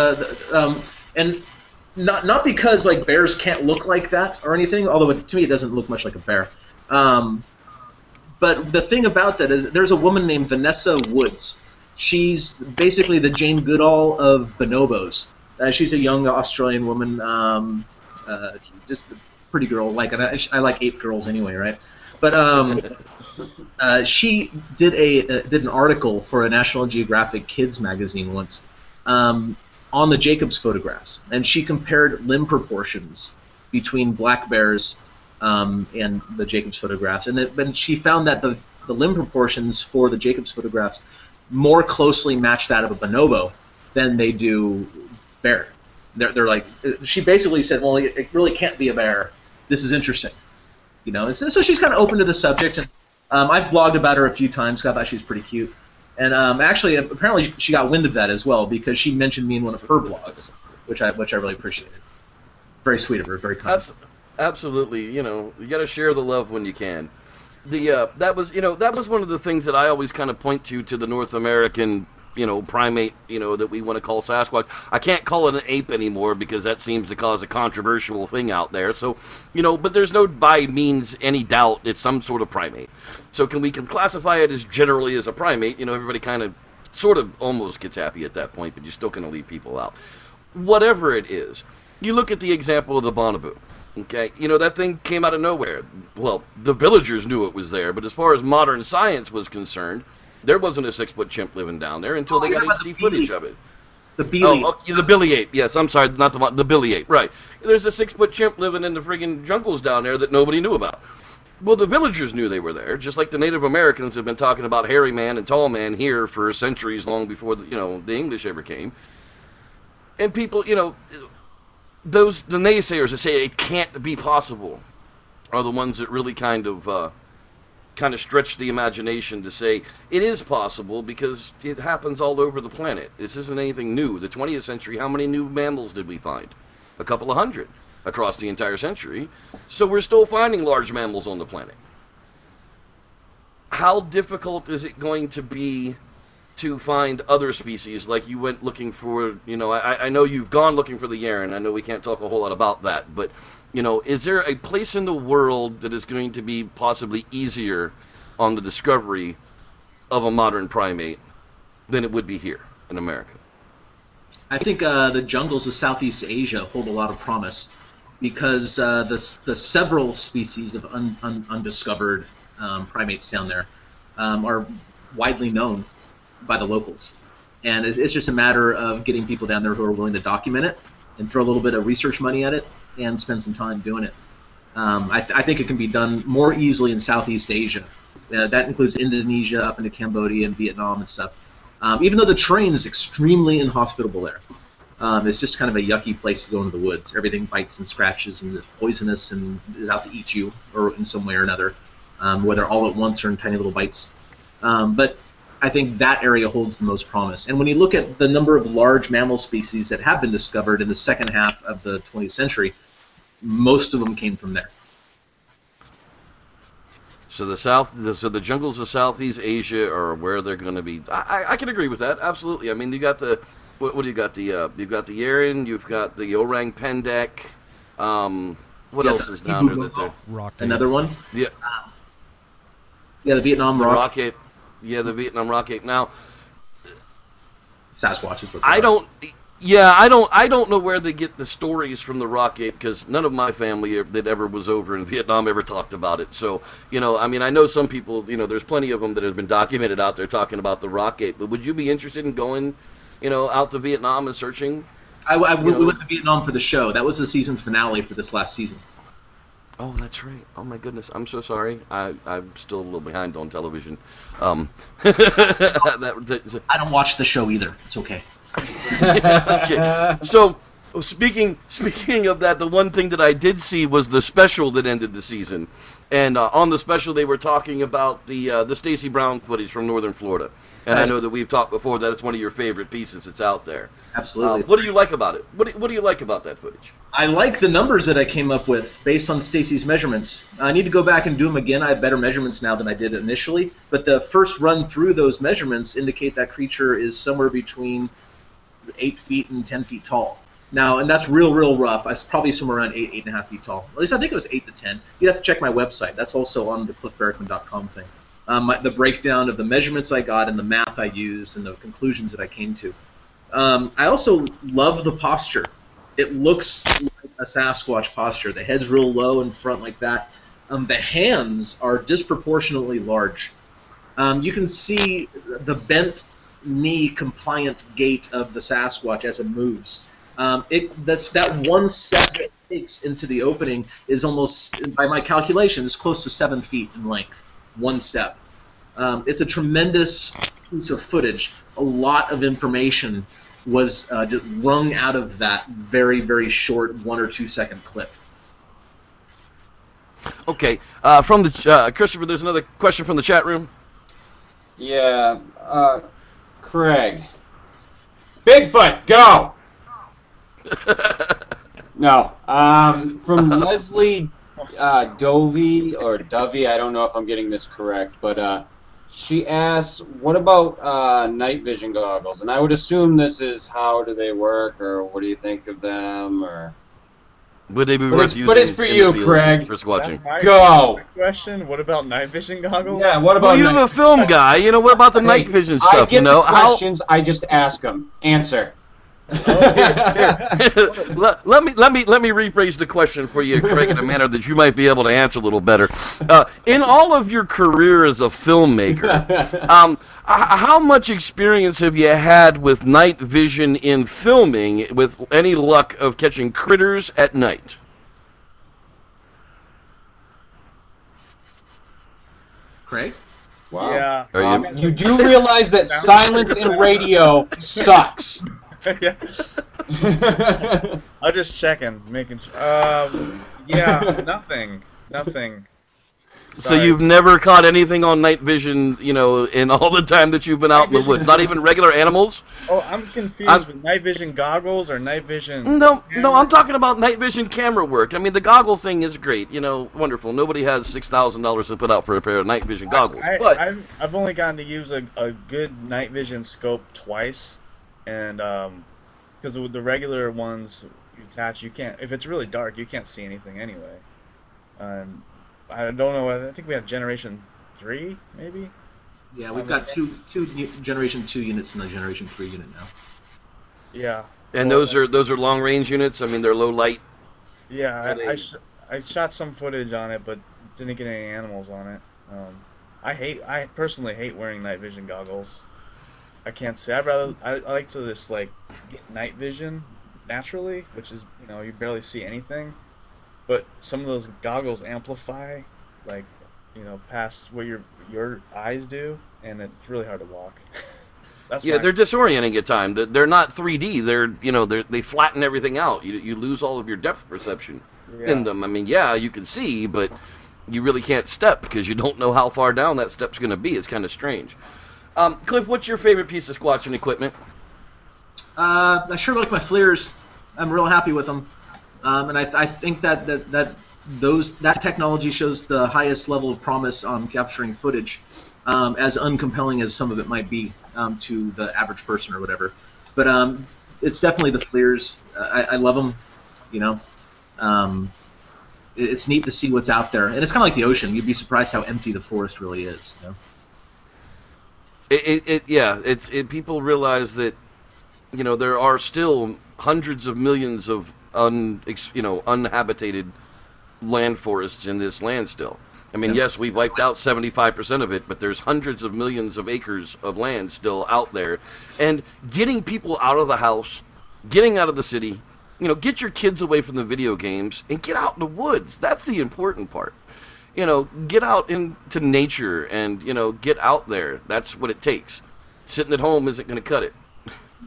and not because like bears can't look like that or anything. Although to me, it doesn't look much like a bear. But the thing about that is, there's a woman named Vanessa Woods. She's basically the Jane Goodall of bonobos. She's a young Australian woman, just a pretty girl. Like I like ape girls anyway, right? But she did an article for a National Geographic Kids magazine once on the Jacobs photographs, and she compared limb proportions between black bears and the Jacobs photographs, and she found that the limb proportions for the Jacobs photographs more closely match that of a bonobo than they do bear. They're like, she basically said, well, it really can't be a bear. This is interesting, you know. And so she's kind of open to the subject, and I've blogged about her a few times. I thought she was pretty cute, and actually, apparently, she got wind of that as well, because she mentioned me in one of her blogs, which I really appreciated. Very sweet of her, very kind.
Absolutely, you know, you got to share the love when you can. That was one of the things that I always kind of point to the North American, primate, that we want to call Sasquatch. I can't call it an ape anymore because that seems to cause a controversial thing out there. So, but there's no by means any doubt it's some sort of primate. So we can classify it as generally as a primate. Everybody kind of sort of almost gets happy at that point, but you're still going to leave people out. Whatever it is, you look at the example of the bonobo. Okay, that thing came out of nowhere. Well, the villagers knew it was there, but as far as modern science was concerned, there wasn't a 6-foot chimp living down there until they got HD footage of it.
The Billy.
The Billy ape. Yes, I'm sorry, not the Billy ape. Right. There's a 6-foot chimp living in the friggin' jungles down there that nobody knew about. Well, the villagers knew they were there, just like the Native Americans have been talking about hairy man and tall man here for centuries, long before the English ever came. And people, the naysayers that say it can't be possible are the ones that really kind of stretch the imagination to say it is possible because it happens all over the planet. This isn't anything new. The 20th century, how many new mammals did we find? A couple of hundred across the entire century. So we're still finding large mammals on the planet. How difficult is it going to be to find other species? Like you went looking for, I know you've gone looking for the Yaren. I know we can't talk a whole lot about that, but is there a place in the world that is going to be possibly easier on the discovery of a modern primate than it would be here in America?
I think the jungles of Southeast Asia hold a lot of promise because the several species of undiscovered primates down there are widely known by the locals. And it's just a matter of getting people down there who are willing to document it and throw a little bit of research money at it and spend some time doing it. I think it can be done more easily in Southeast Asia. That includes Indonesia, up into Cambodia and Vietnam and stuff. Even though the terrain is extremely inhospitable there. It's just kind of a yucky place to go into the woods. Everything bites and scratches and is poisonous and is out to eat you or in some way or another, whether all at once or in tiny little bites. But I think that area holds the most promise. And when you look at the number of large mammal species that have been discovered in the second half of the 20th century, most of them came from there.
So the jungles of Southeast Asia are where they're going to be. I can agree with that, absolutely. I mean, you got the what do you got? You've got the Yaren, you've got the Orang Pendek. What else is down there?
Another one.
Yeah.
The Vietnam rock
ape. Yeah, the Vietnam rock ape. Now,
Sasquatch is what
I don't know where they get the stories from the rock ape because none of my family that ever was over in Vietnam ever talked about it. So, I know some people, there's plenty of them that have been documented out there talking about the rock ape. But would you be interested in going, out to Vietnam and searching?
We went to Vietnam for the show. That was the season finale for this last season.
Oh, that's right. Oh, my goodness. I'm so sorry. I'm still a little behind on television. I
don't watch the show either. It's okay.
Okay. So, speaking of that, the one thing that I did see was the special that ended the season. And on the special, they were talking about the Stacy Brown footage from Northern Florida. And I know that we've talked before that it's one of your favorite pieces that's out there.
Absolutely.
What do you like about it? What do you like about that footage?
I like the numbers that I came up with based on Stacy's measurements. I need to go back and do them again. I have better measurements now than I did initially. But the first run through those measurements indicate that creature is somewhere between 8 feet and 10 feet tall. Now, and that's real rough. It's probably somewhere around 8.5 feet tall. At least I think it was 8 to 10. You'd have to check my website. That's also on the Barackman.com thing. The breakdown of the measurements I got and the math I used and the conclusions that I came to. I also love the posture. It looks like a Sasquatch posture. The head's real low in front like that. The hands are disproportionately large. You can see the bent knee compliant gait of the Sasquatch as it moves. That one step it takes into the opening is almost, by my calculations, close to 7 feet in length. One step. It's a tremendous piece of footage. A lot of information was just wrung out of that very, very short 1 or 2 second clip.
Okay, from the Christopher, there's another question from the chat room.
Yeah, Craig. Bigfoot, go! No, from Leslie Dovey, or Dovey, I don't know if I'm getting this correct, but She asks, what about night vision goggles? And I would assume this is how do they work, or what do you think of them, or...
Would they be
But
worth
it's,
using
but it's for
in
you,
the field
Craig.
for squatching?
Go!
Question. What about night vision goggles?
Yeah, what
Well,
about
you're
night...
the film guy. You know, what about the night vision
I
stuff?
get
You know,
the questions, I just ask them. Answer.
let me rephrase the question for you, Craig, in a manner that you might be able to answer a little better. In all of your career as a filmmaker, how much experience have you had with night vision in filming, with any luck of catching critters at night?
Craig?
Wow.
Yeah.
You do realize that silence in radio sucks.
Yeah. I'm just checking, making sure. Yeah, nothing.
So you've never caught anything on night vision, you know, in all the time that you've been out in the woods? Not even regular animals?
Oh, I'm confused with night vision goggles or night vision...
No, I'm talking about night vision camera work. I mean, the goggle thing is great, you know, wonderful. Nobody has $6,000 to put out for a pair of night vision goggles. But
I've only gotten to use a good night vision scope twice, and because the regular ones you attach, you can't. If it's really dark, you can't see anything anyway. I don't know. I think we have Generation 3, maybe.
Yeah, we've got two Generation 2 units and a Generation 3 unit now.
Yeah.
And those are long range units. I mean, they're low light.
Yeah, I shot some footage on it, but didn't get any animals on it. I personally hate wearing night vision goggles. I can't see. I like to just like get night vision naturally, which is, you know, you barely see anything. But some of those goggles amplify, like, you know, past what your eyes do, and it's really hard to walk.
They're disorienting at times. They're not 3D. They flatten everything out. You lose all of your depth perception in them. I mean, yeah, you can see, but you really can't step because you don't know how far down that step's going to be. It's kind of strange. Cliff, what's your favorite piece of squatching equipment?
I sure like my FLIRs. I'm real happy with them. And I think that technology shows the highest level of promise on capturing footage, as uncompelling as some of it might be to the average person or whatever. But it's definitely the FLIRs. I love them. You know, it's neat to see what's out there, and it's kind of like the ocean. You'd be surprised how empty the forest really is. You know?
People realize that, you know, there are still hundreds of millions of uninhabited land forests in this land still. I mean, yes, we've wiped out 75% of it, but there's hundreds of millions of acres of land still out there. And getting people out of the house, getting out of the city, you know, get your kids away from the video games and get out in the woods. That's the important part. You know, get out into nature and, you know, get out there. That's what it takes. Sitting at home isn't going to cut it.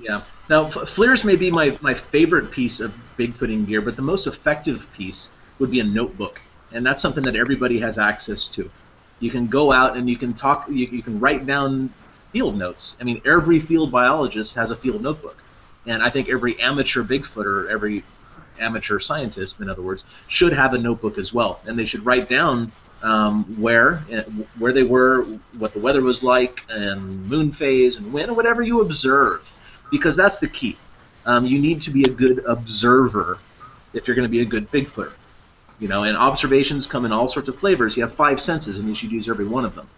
Yeah. Now, FLIRs may be my favorite piece of Bigfooting gear, but the most effective piece would be a notebook, and that's something that everybody has access to. You can go out and you can talk. You can write down field notes. I mean, every field biologist has a field notebook, and I think every amateur Bigfooter, every amateur scientist, in other words, should have a notebook as well, and they should write down where they were, what the weather was like, and moon phase, and when, whatever you observe. Because that's the key. You need to be a good observer if you're going to be a good Bigfooter. You know, and observations come in all sorts of flavors. You have 5 senses, and you should use every one of them.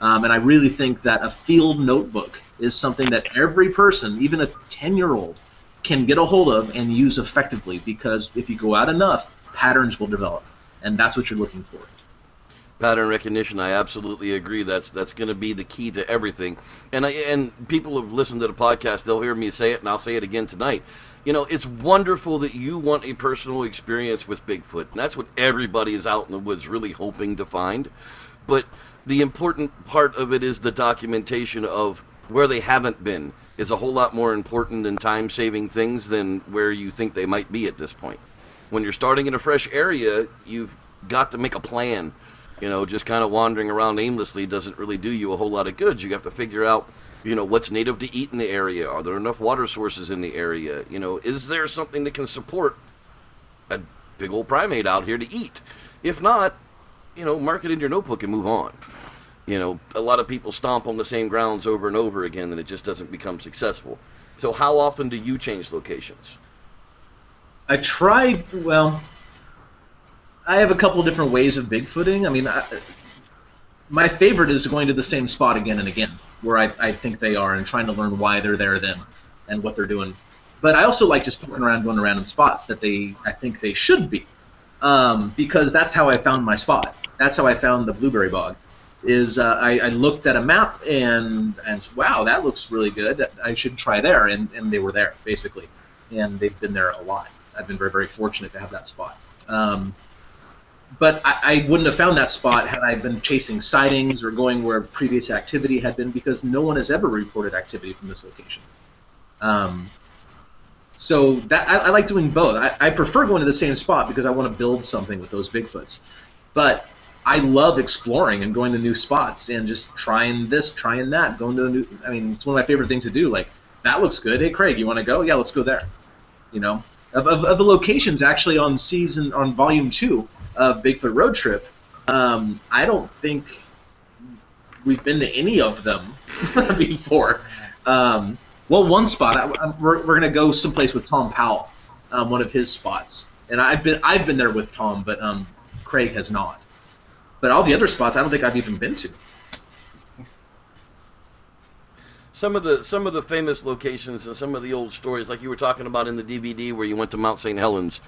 And I really think that a field notebook is something that every person, even a 10-year-old, can get a hold of and use effectively. Because if you go out enough, patterns will develop, and that's what you're looking for.
Pattern recognition, I absolutely agree. That's going to be the key to everything. And people have listened to the podcast, they'll hear me say it, and I'll say it again tonight. You know, it's wonderful that you want a personal experience with Bigfoot, and that's what everybody is out in the woods really hoping to find. But the important part of it is the documentation of where they haven't been is a whole lot more important and time-saving things than where you think they might be at this point. When you're starting in a fresh area, you've got to make a plan. You know, just kind of wandering around aimlessly doesn't really do you a whole lot of good. You have to figure out, you know, what's native to eat in the area. Are there enough water sources in the area? You know, is there something that can support a big old primate out here to eat? If not, you know, mark it in your notebook and move on. You know, a lot of people stomp on the same grounds over and over again, and it just doesn't become successful. So how often do you change locations?
I tried, well, I have a couple different ways of Bigfooting. I mean, my favorite is going to the same spot again and again, where I think they are, and trying to learn why they're there then, and what they're doing. But I also like just poking around, going to random spots that I think they should be, because that's how I found my spot. That's how I found the blueberry bog. I looked at a map and wow, that looks really good. I should try there, and they were there basically, and they've been there a lot. I've been very, very fortunate to have that spot. But I wouldn't have found that spot had I been chasing sightings or going where previous activity had been, because no one has ever reported activity from this location. So that I like doing both. I prefer going to the same spot because I want to build something with those Bigfoots. But I love exploring and going to new spots and just trying this, trying that, going to a new. I mean, it's one of my favorite things to do. Like, that looks good. Hey, Craig, you want to go? Yeah, let's go there. You know, of the locations actually on volume 2 of Bigfoot Roadtrip, I don't think we've been to any of them before. Well, one spot we're gonna go someplace with Tom Powell, one of his spots, and I've been there with Tom, but Craig has not. But all the other spots, I don't think I've even been to.
Some of the famous locations and some of the old stories, like you were talking about in the DVD where you went to Mount St. Helens,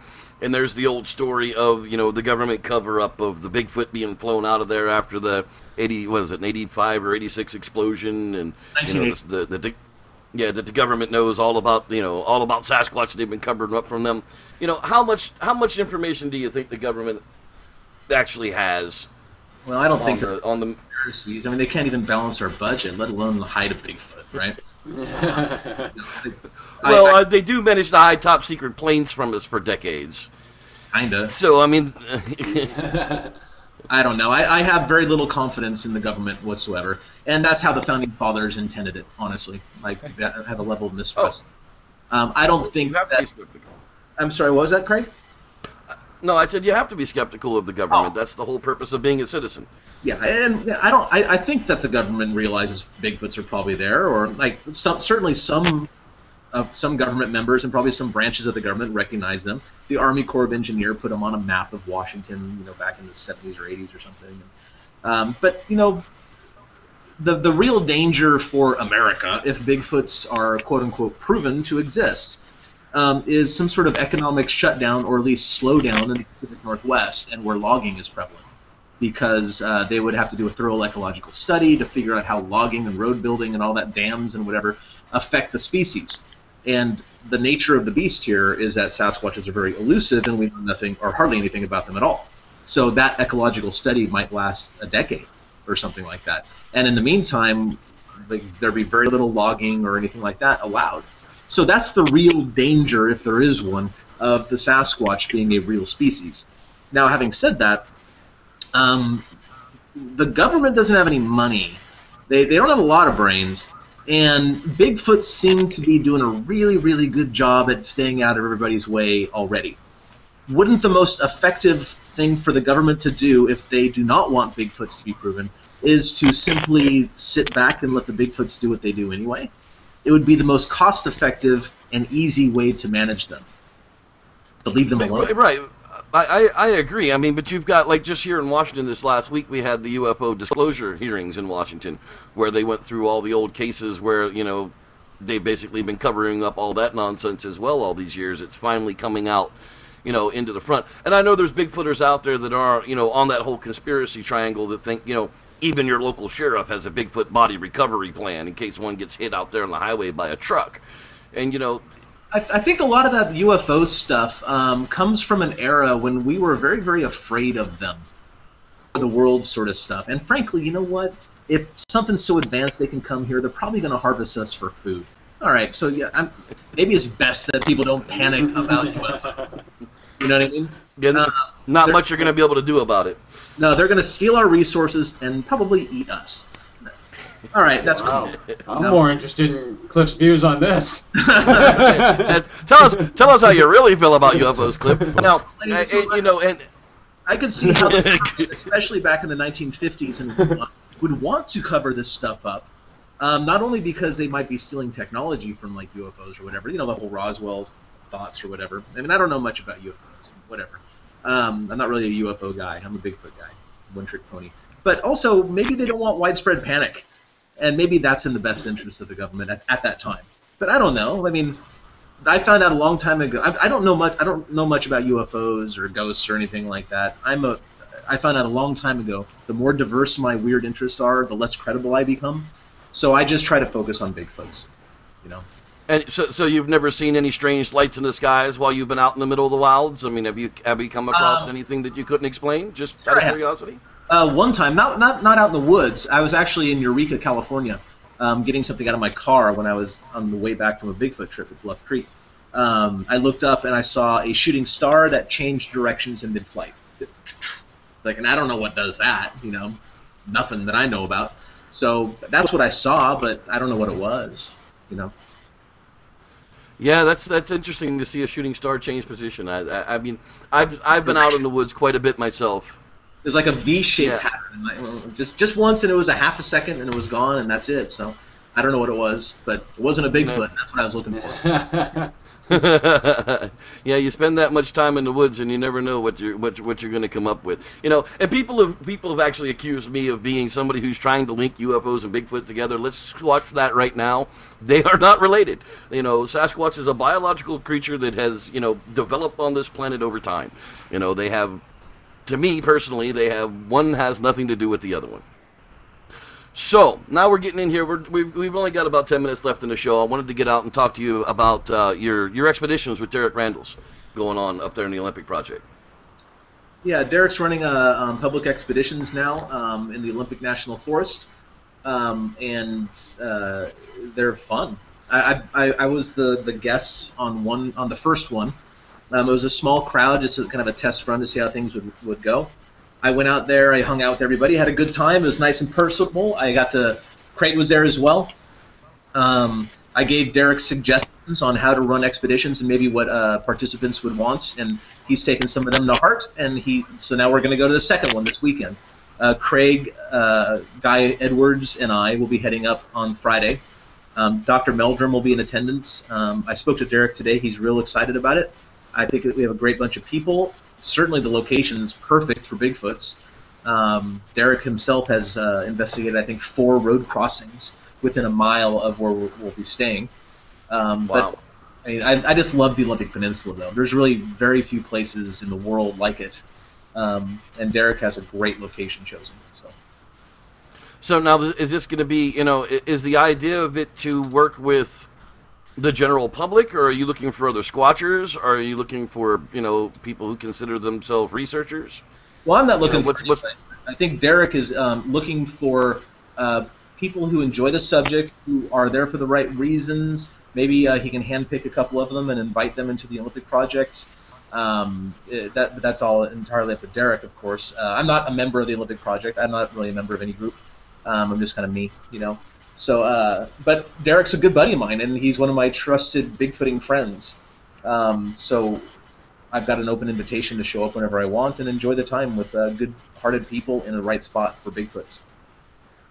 and there's the old story of, you know, the government cover-up of the Bigfoot being flown out of there after the 85 or 86 explosion, and you know, that the government knows all about Sasquatch. They've been covering up from them. You know, how much information do you think the government actually has? Well, I don't think on the
I mean, they can't even balance our budget, let alone hide a Bigfoot, right?
Well, they do manage to hide top secret planes from us for decades.
Kinda.
So, I mean,
I don't know. I have very little confidence in the government whatsoever, and that's how the founding fathers intended it. Honestly, like, to have a level of mistrust. I don't think that. I'm sorry. What was that, Craig?
No, I said you have to be skeptical of the government. That's the whole purpose of being a citizen.
Yeah, and I think that the government realizes Bigfoots are probably there, or like certainly some government members and probably some branches of the government recognize them. The Army Corps of Engineers put them on a map of Washington, you know, back in the 70s or 80s or something. But you know, the real danger for America, if Bigfoots are quote unquote proven to exist, is some sort of economic shutdown or at least slowdown in the Pacific Northwest, and where logging is prevalent. Because they would have to do a thorough ecological study to figure out how logging and road building and all that, dams and whatever, affect the species. And the nature of the beast here is that Sasquatches are very elusive, and we know nothing or hardly anything about them at all. So that ecological study might last a decade or something like that. And in the meantime, there'd be very little logging or anything like that allowed. So that's the real danger, if there is one, of the Sasquatch being a real species. Now, having said that, the government doesn't have any money. They don't have a lot of brains, and Bigfoot seem to be doing a really, really good job at staying out of everybody's way already. Wouldn't the most effective thing for the government to do, if they do not want Bigfoots to be proven, is to simply sit back and let the Bigfoots do what they do anyway? It would be the most cost-effective and easy way to manage them. To leave them alone.
Right. I agree. I mean, but you've got, like, just here in Washington this last week, we had the UFO disclosure hearings in Washington, where they went through all the old cases where, you know, they've basically been covering up all that nonsense as well all these years. It's finally coming out, you know, into the front. And I know there's Bigfooters out there that are, you know, on that whole conspiracy triangle that think, you know, even your local sheriff has a Bigfoot body recovery plan in case one gets hit out there on the highway by a truck. And, you know,
I think a lot of that UFO stuff comes from an era when we were very, very afraid of them, the world sort of stuff. And frankly, you know what? If something's so advanced they can come here, they're probably going to harvest us for food. All right, so yeah, maybe it's best that people don't panic about UFO. You know what I mean?
Yeah, not much you're going to be able to do about it.
No, they're going to steal our resources and probably eat us. All right, that's cool.
I'm more interested in Cliff's views on this.
Tell us how you really feel about UFOs, Cliff. Now, you know, and
I could see how, especially back in the 1950s and would want to cover this stuff up. Not only because they might be stealing technology from like UFOs or whatever, the whole Roswell thoughts or whatever. I mean, I don't know much about UFOs, whatever. I'm not really a UFO guy. I'm a Bigfoot guy, one-trick pony. But also, maybe they don't want widespread panic, and maybe that's in the best interest of the government at that time. But I don't know. I mean, I found out a long time ago. I don't know much. I don't know much about UFOs or ghosts or anything like that. I found out a long time ago. The more diverse my weird interests are, the less credible I become. So I just try to focus on Bigfoots,
And so you've never seen any strange lights in the skies while you've been out in the middle of the wilds? I mean, have you come across anything that you couldn't explain? Just out of curiosity.
One time, not out in the woods. I was actually in Eureka, California, getting something out of my car when I was on the way back from a Bigfoot trip at Bluff Creek. I looked up and I saw a shooting star that changed directions in mid-flight. And I don't know what does that. Nothing that I know about. So that's what I saw, but I don't know what it was.
Yeah, that's interesting to see a shooting star change position. I mean, I've been out in the woods quite a bit myself.
There's like a V-shaped pattern, just once, and it was a half a second, and it was gone, and that's it. So I don't know what it was, but it wasn't a Bigfoot. That's what I was looking for.
Yeah, you spend that much time in the woods, and you never know what you're going to come up with. And people have actually accused me of being somebody who's trying to link UFOs and Bigfoot together. Let's squash that right now. They are not related. Sasquatch is a biological creature that has developed on this planet over time. They have, to me personally, one has nothing to do with the other one. So, now we're getting in here. We've only got about 10 minutes left in the show. I wanted to get out and talk to you about your expeditions with Derek Randall's going on up there in the Olympic Project.
Yeah, Derek's running public expeditions now in the Olympic National Forest, and they're fun. I was the guest on the first one. It was a small crowd, just kind of a test run to see how things would go. I went out there, I hung out with everybody, had a good time. It was nice and personable. Craig was there as well. I gave Derek suggestions on how to run expeditions and maybe what participants would want, and he's taken some of them to heart. So now we're going to go to the second one this weekend. Craig, Guy Edwards, and I will be heading up on Friday. Dr. Meldrum will be in attendance. I spoke to Derek today. He's real excited about it. I think we have a great bunch of people. Certainly the location is perfect for Bigfoots. Derek himself has investigated, I think, 4 road crossings within a mile of where we'll be staying.
Wow.
But I just love the Olympic Peninsula, though. There's really very few places in the world like it. And Derek has a great location chosen.
So now, is this going to be, is the idea of it to work with the general public, or are you looking for other squatchers? Or are you looking for, people who consider themselves researchers?
Well, I'm not looking for anybody. I think Derek is looking for people who enjoy the subject, who are there for the right reasons. Maybe he can handpick a couple of them and invite them into the Olympic project. That's all entirely up to Derek, of course. I'm not a member of the Olympic project. I'm not really a member of any group. I'm just kind of me, So, but Derek's a good buddy of mine, and he's one of my trusted Bigfooting friends. So I've got an open invitation to show up whenever I want and enjoy the time with good-hearted people in the right spot for Bigfoots.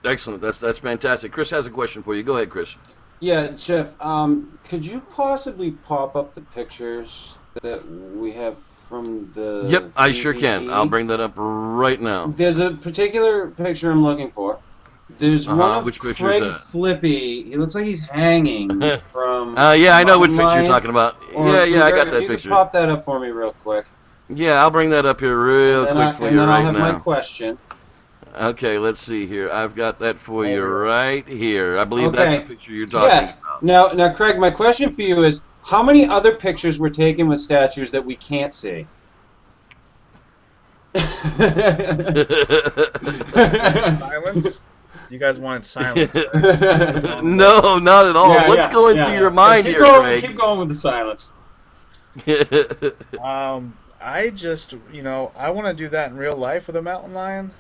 Excellent. That's fantastic. Chris has a question for you. Go ahead, Chris.
Yeah, Jeff, could you possibly pop up the pictures that we have from the
Yep, I sure
DVD?
can. I'll bring that up right now.
There's a particular picture I'm looking for. There's one of
which picture
Craig
is that?
Flippy. He looks like he's hanging from...
yeah, I know which picture
Mountain
you're talking about.
Lion.
Yeah, I got
If
that
you
picture.
could pop that up for me real quick.
Yeah, I'll bring that up here real quick for you
then
right
I'll have
now.
my question.
Okay, let's see here. I've got that for you right here. I believe that's the picture you're talking
Yes.
about.
Now, Craig, my question for you is, how many other pictures were taken with statues that we can't see?
Silence? You guys wanted silence.
No, not at all. What's going through your mind here, Craig?
Keep going with the silence.
I just, I want to do that in real life with a mountain lion.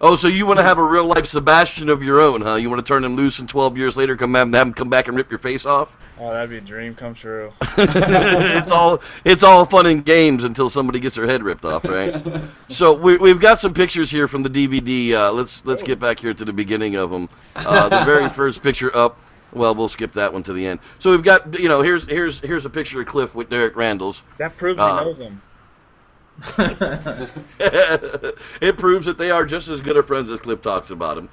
Oh, so you want to have a real life Sebastian of your own, huh? You want to turn him loose and 12 years later have him come back and rip your face off?
Oh, that'd be a dream come true.
it's all fun and games until somebody gets their head ripped off, right? So we've got some pictures here from the DVD. Let's get back here to the beginning of them. The very first picture up. Well, we'll skip that one to the end. So we've got, here's a picture of Cliff with Derek Randall's.
That proves he knows him.
It proves that they are just as good of friends as Cliff talks about him.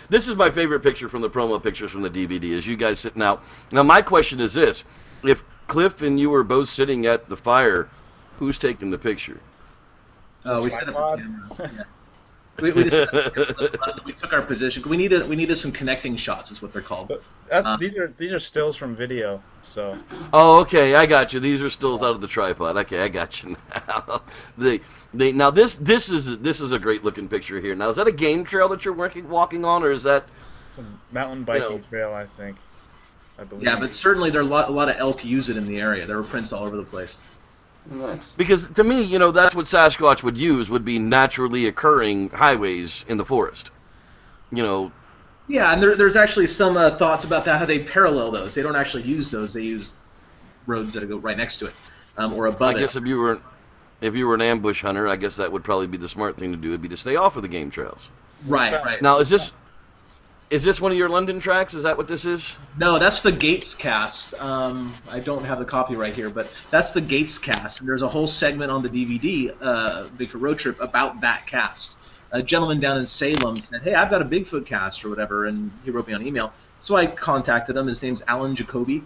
This is my favorite picture from the promo pictures from the DVD, is you guys sitting out. Now, my question is this. If Cliff and you were both sitting at the fire, who's taking the picture?
Oh, we set up the camera. Yeah. We took our position. We needed some connecting shots, is what they're called.
These are stills from video. So.
Oh, okay, I got you. These are stills out of the tripod. Okay, I got you now. Now this is a great looking picture here. Now, is that a game trail that you're walking on, or is that?
It's a mountain biking trail, I think. I believe.
Yeah, but certainly there are a lot of elk use it in the area. There were prints all over the place.
Nice.
Because to me, that's what Sasquatch would use, would be naturally occurring highways in the forest.
Yeah, and there's actually some thoughts about that, how they parallel those. They don't actually use those. They use roads that go right next to it or above it.
I guess if you were an ambush hunter, I guess that would probably be the smart thing to do, would be to stay off of the game trails.
Right.
Now, is this one of your London tracks? Is that what this is?
No, that's the Gates cast. I don't have the copy right here, but that's the Gates cast. And there's a whole segment on the DVD, Bigfoot Roadtrip, about that cast. A gentleman down in Salem said, "Hey, I've got a Bigfoot cast or whatever," and he wrote me on email. So I contacted him. His name's Alan Jacoby.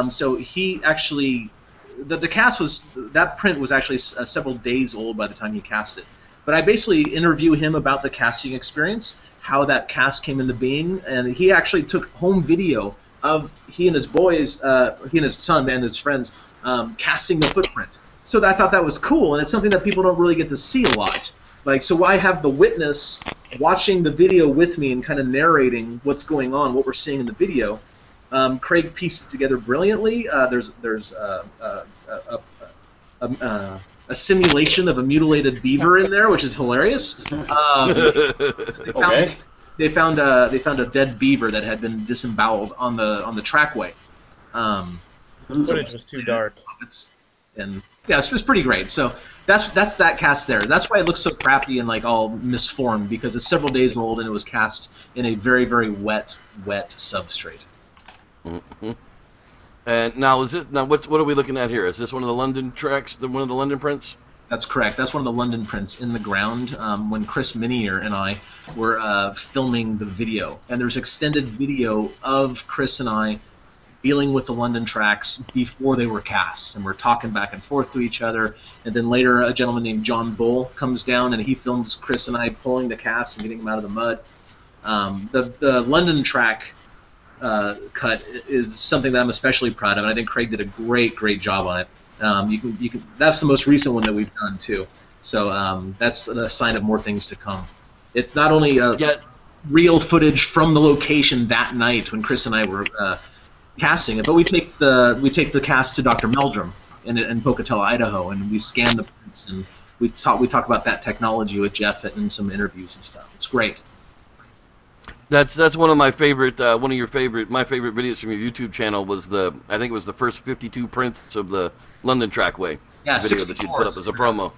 So he actually, the cast that print was actually several days old by the time he cast it. But I basically interview him about the casting experience, how that cast came into being, and he actually took home video of he and his boys, he and his son and his friends, casting the footprint. So I thought that was cool, and it's something that people don't really get to see a lot. So I have the witness watching the video with me and kind of narrating what's going on, what we're seeing in the video. Craig pieced it together brilliantly. There's a simulation of a mutated beaver in there, which is hilarious. They found a dead beaver that had been disemboweled on the trackway.
The footage was too dark.
It's pretty great. So that's that cast there. That's why it looks so crappy and all misformed, because it's several days old and it was cast in a very, very wet substrate.
Mm-hmm. And now what are we looking at here? Is this one of the London tracks? One of the London prints?
That's correct. That's one of the London prints in the ground when Chris Minier and I were filming the video. And there's extended video of Chris and I dealing with the London tracks before they were cast. And we're talking back and forth to each other. And then later a gentleman named John Bull comes down and he films Chris and I pulling the casts and getting them out of the mud. The London track cut is something that I'm especially proud of, and I think Craig did a great job on it. You can. That's the most recent one that we've done too. So that's a sign of more things to come. It's not only real footage from the location that night when Chris and I were casting it, but we take the cast to Dr. Meldrum in Pocatello, Idaho, and we scan the prints and we talk about that technology with Jeff in some interviews and stuff. It's great.
That's one of my favorite. My favorite videos from your YouTube channel was I think it was the first 52 prints of the London Trackway video
64,
that you put up as a promo.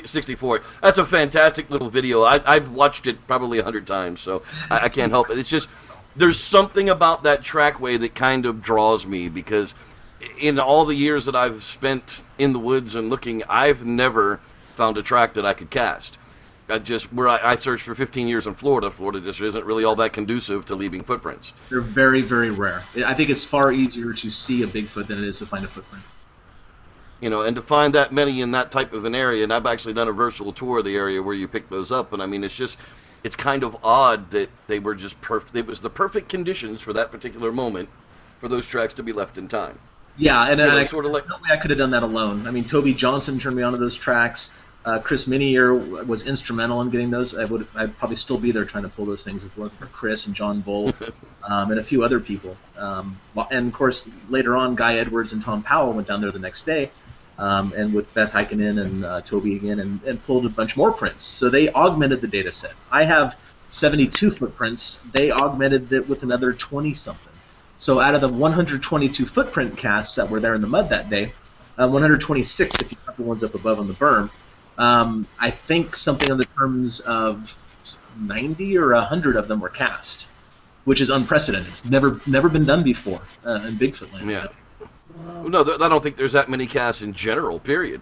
64. That's a fantastic little video. I've watched it probably 100 times, so I can't help it. It's just there's something about that trackway that kind of draws me, because in all the years that I've spent in the woods and looking, I've never found a track that I could cast. I searched for 15 years in Florida. Florida just isn't really all that conducive to leaving footprints.
They're very, very rare. I think it's far easier to see a Bigfoot than it is to find a footprint.
And to find that many in that type of an area, and I've actually done a virtual tour of the area where you pick those up, and I mean, it's kind of odd that they were just perfect. It was the perfect conditions for that particular moment for those tracks to be left in time.
Yeah, and I
sort of like
I could have done that alone. I mean, Toby Johnson turned me onto those tracks. Chris Minier was instrumental in getting those. I'd probably still be there trying to pull those things if it wasn't for Chris and John Bull and a few other people. And of course, later on, Guy Edwards and Tom Powell went down there the next day. and with Beth Heikkinen and Toby again, and pulled a bunch more prints. So they augmented the data set. I have 72 footprints. They augmented it with another 20-something. So out of the 122 footprint casts that were there in the mud that day, 126 if you count the ones up above on the berm, I think something in the terms of 90 or 100 of them were cast, which is unprecedented. It's never been done before in Bigfoot land.
Yeah. No, I don't think there's that many casts in general, period.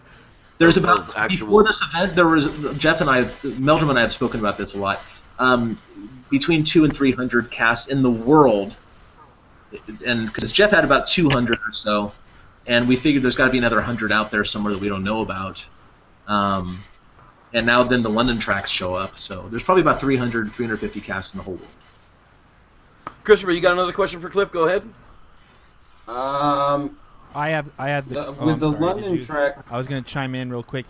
There's about, before this event, there was, Jeff and I, Meldrum and I have spoken about this a lot, between 200 and 300 casts in the world, and because Jeff had about 200 or so, and we figured there's got to be another 100 out there somewhere that we don't know about. And now then the London tracks show up, so there's probably about 300, 350 casts in the whole world.
Christopher, you got another question for Cliff? Go ahead.
I have the
with the London track.
I was going to chime in real quick.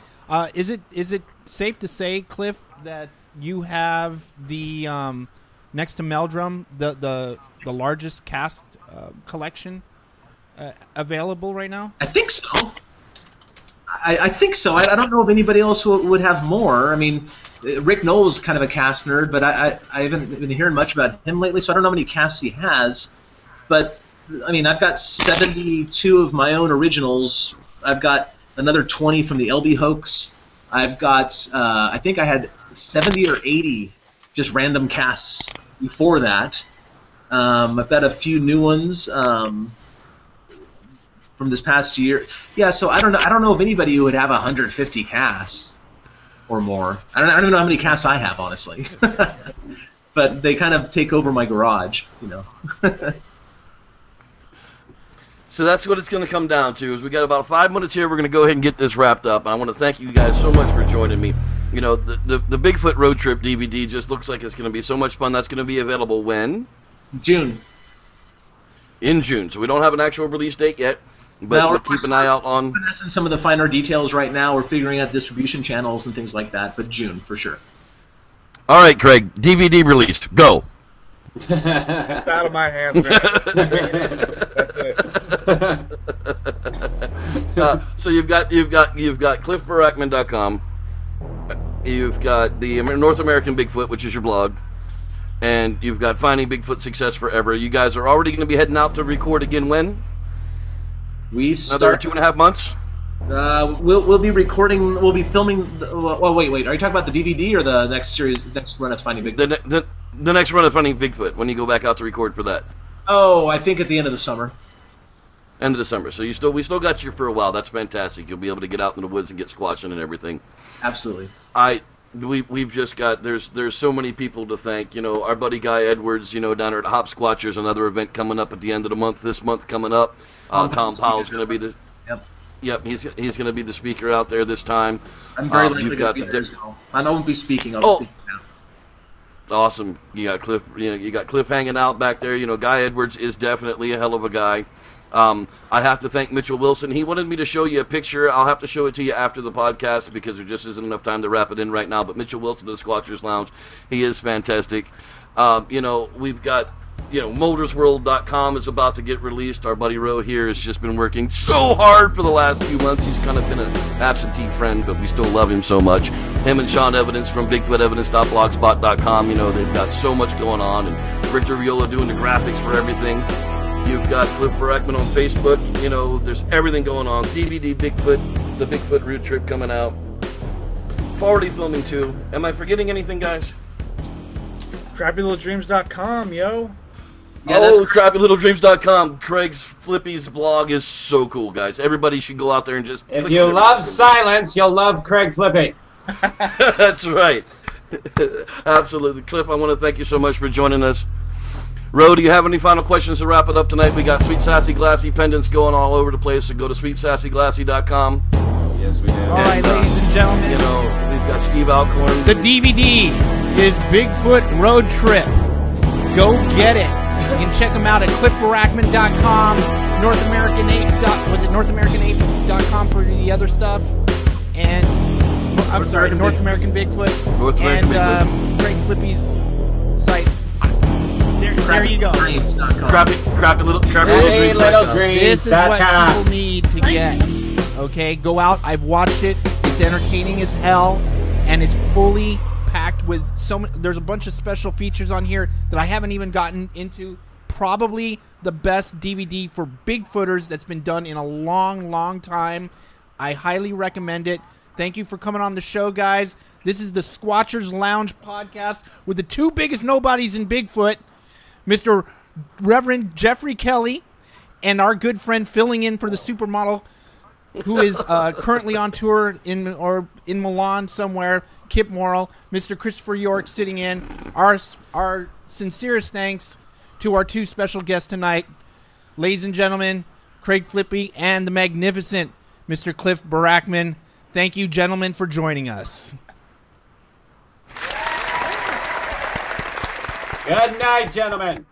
Is it safe to say, Cliff, that you have the next to Meldrum the largest cast collection available right now?
I think so. I think so. I don't know if anybody else would have more. I mean, Rick Knoll's kind of a cast nerd, but I haven't been hearing much about him lately, so I don't know how many casts he has. But I mean, I've got 72 of my own originals. I've got another 20 from the LB hoax. I've got, I think I had 70 or 80 just random casts before that. I've got a few new ones from this past year. Yeah, so I don't know if anybody who would have 150 casts or more. I don't even know how many casts I have, honestly. But they kind of take over my garage, you know.
So that's what it's going to come down to. Is we got about 5 minutes here. We're going to go ahead and get this wrapped up. I want to thank you guys so much for joining me. You know, the Bigfoot Roadtrip DVD just looks like it's going to be so much fun. That's going to be available when?
June.
In June. So we don't have an actual release date yet, but we'll keep an eye out on
some of the finer details right now. We're figuring out distribution channels and things like that, but June for sure.
All right, Craig. DVD released. Go.
It's out of my hands, man. That's it.
So you've got CliffBarackman.com. You've got the North American Bigfoot, which is your blog, and you've got Finding Bigfoot Success Forever. You guys are already going to be heading out to record again when?
We
another 2.5 months.
We'll be recording. We'll be filming. Well, wait. Are you talking about the DVD or the next series? Next run of Finding Bigfoot.
The next run of Finding Bigfoot. When you go back out to record for that?
Oh, I think at the end of the summer.
End of December. So we still got you for a while. That's fantastic. You'll be able to get out in the woods and get squatching and everything.
Absolutely.
We've just got there's so many people to thank. You know, our buddy Guy Edwards. You know, down there at Hop Squatchers, another event coming up at the end of the month. This month coming up. Tom Powell's going to be the. Yep, he's going to be the speaker out there this time.
I'm very likely to be there as well. I won't be speaking. I'll be speaking now.
Awesome. You got Cliff. You got Cliff hanging out back there. You know, Guy Edwards is definitely a hell of a guy. I have to thank Mitchell Wilson. He wanted me to show you a picture. I'll have to show it to you after the podcast because there just isn't enough time to wrap it in right now. But Mitchell Wilson of the Squatchers Lounge, he is fantastic. You know, we've got. You know, MoldersWorld.com is about to get released. Our buddy Ro here has just been working so hard for the last few months. He's kind of been an absentee friend, but we still love him so much. Him and Sean Evidence from BigfootEvidence.blogspot.com. You know, they've got so much going on. And Victor Viola doing the graphics for everything. You've got Cliff Barackman on Facebook. You know, there's everything going on. DVD Bigfoot, the Bigfoot Roadtrip coming out. Already filming too. Am I forgetting anything, guys?
CrappyLittleDreams.com, yo.
Yeah, CrappyLittleDreams.com. Craig's Flippy's blog is so cool, guys. Everybody should go out there and just...
If you love silence, you'll love Craig Flippy.
That's right. Absolutely. Cliff, I want to thank you so much for joining us. Ro, do you have any final questions to wrap it up tonight? We got Sweet Sassy Glassy pendants going all over the place, so go to SweetSassyGlassy.com.
Yes, we do.
All right, ladies and gentlemen.
You know, we've got Steve Alcorn.
The DVD is Bigfoot Road Trip. Go get it. You can check them out at cliffbarackman.com, NorthAmerican8.com for the other stuff, and North American Bigfoot, Craig Flippy's site. There you go.
Crappy little
Little
dreams.
dreams.
This is what people need to get. Okay, go out. I've watched it. It's entertaining as hell, and it's fully packed with so many. There's a bunch of special features on here that I haven't even gotten into. Probably the best DVD for Bigfooters that's been done in a long, long time. I highly recommend it. Thank you for coming on the show, guys. This is the Squatchers Lounge podcast with the two biggest nobodies in Bigfoot, Mr. Reverend Jeffrey Kelly and our good friend filling in for the supermodel who is currently on tour in Milan somewhere, Kip Morrill, Mr. Christopher York sitting in. Our sincerest thanks to our two special guests tonight, ladies and gentlemen, Craig Flipy and the magnificent Mr. Cliff Barackman. Thank you, gentlemen, for joining us.
Good night, gentlemen.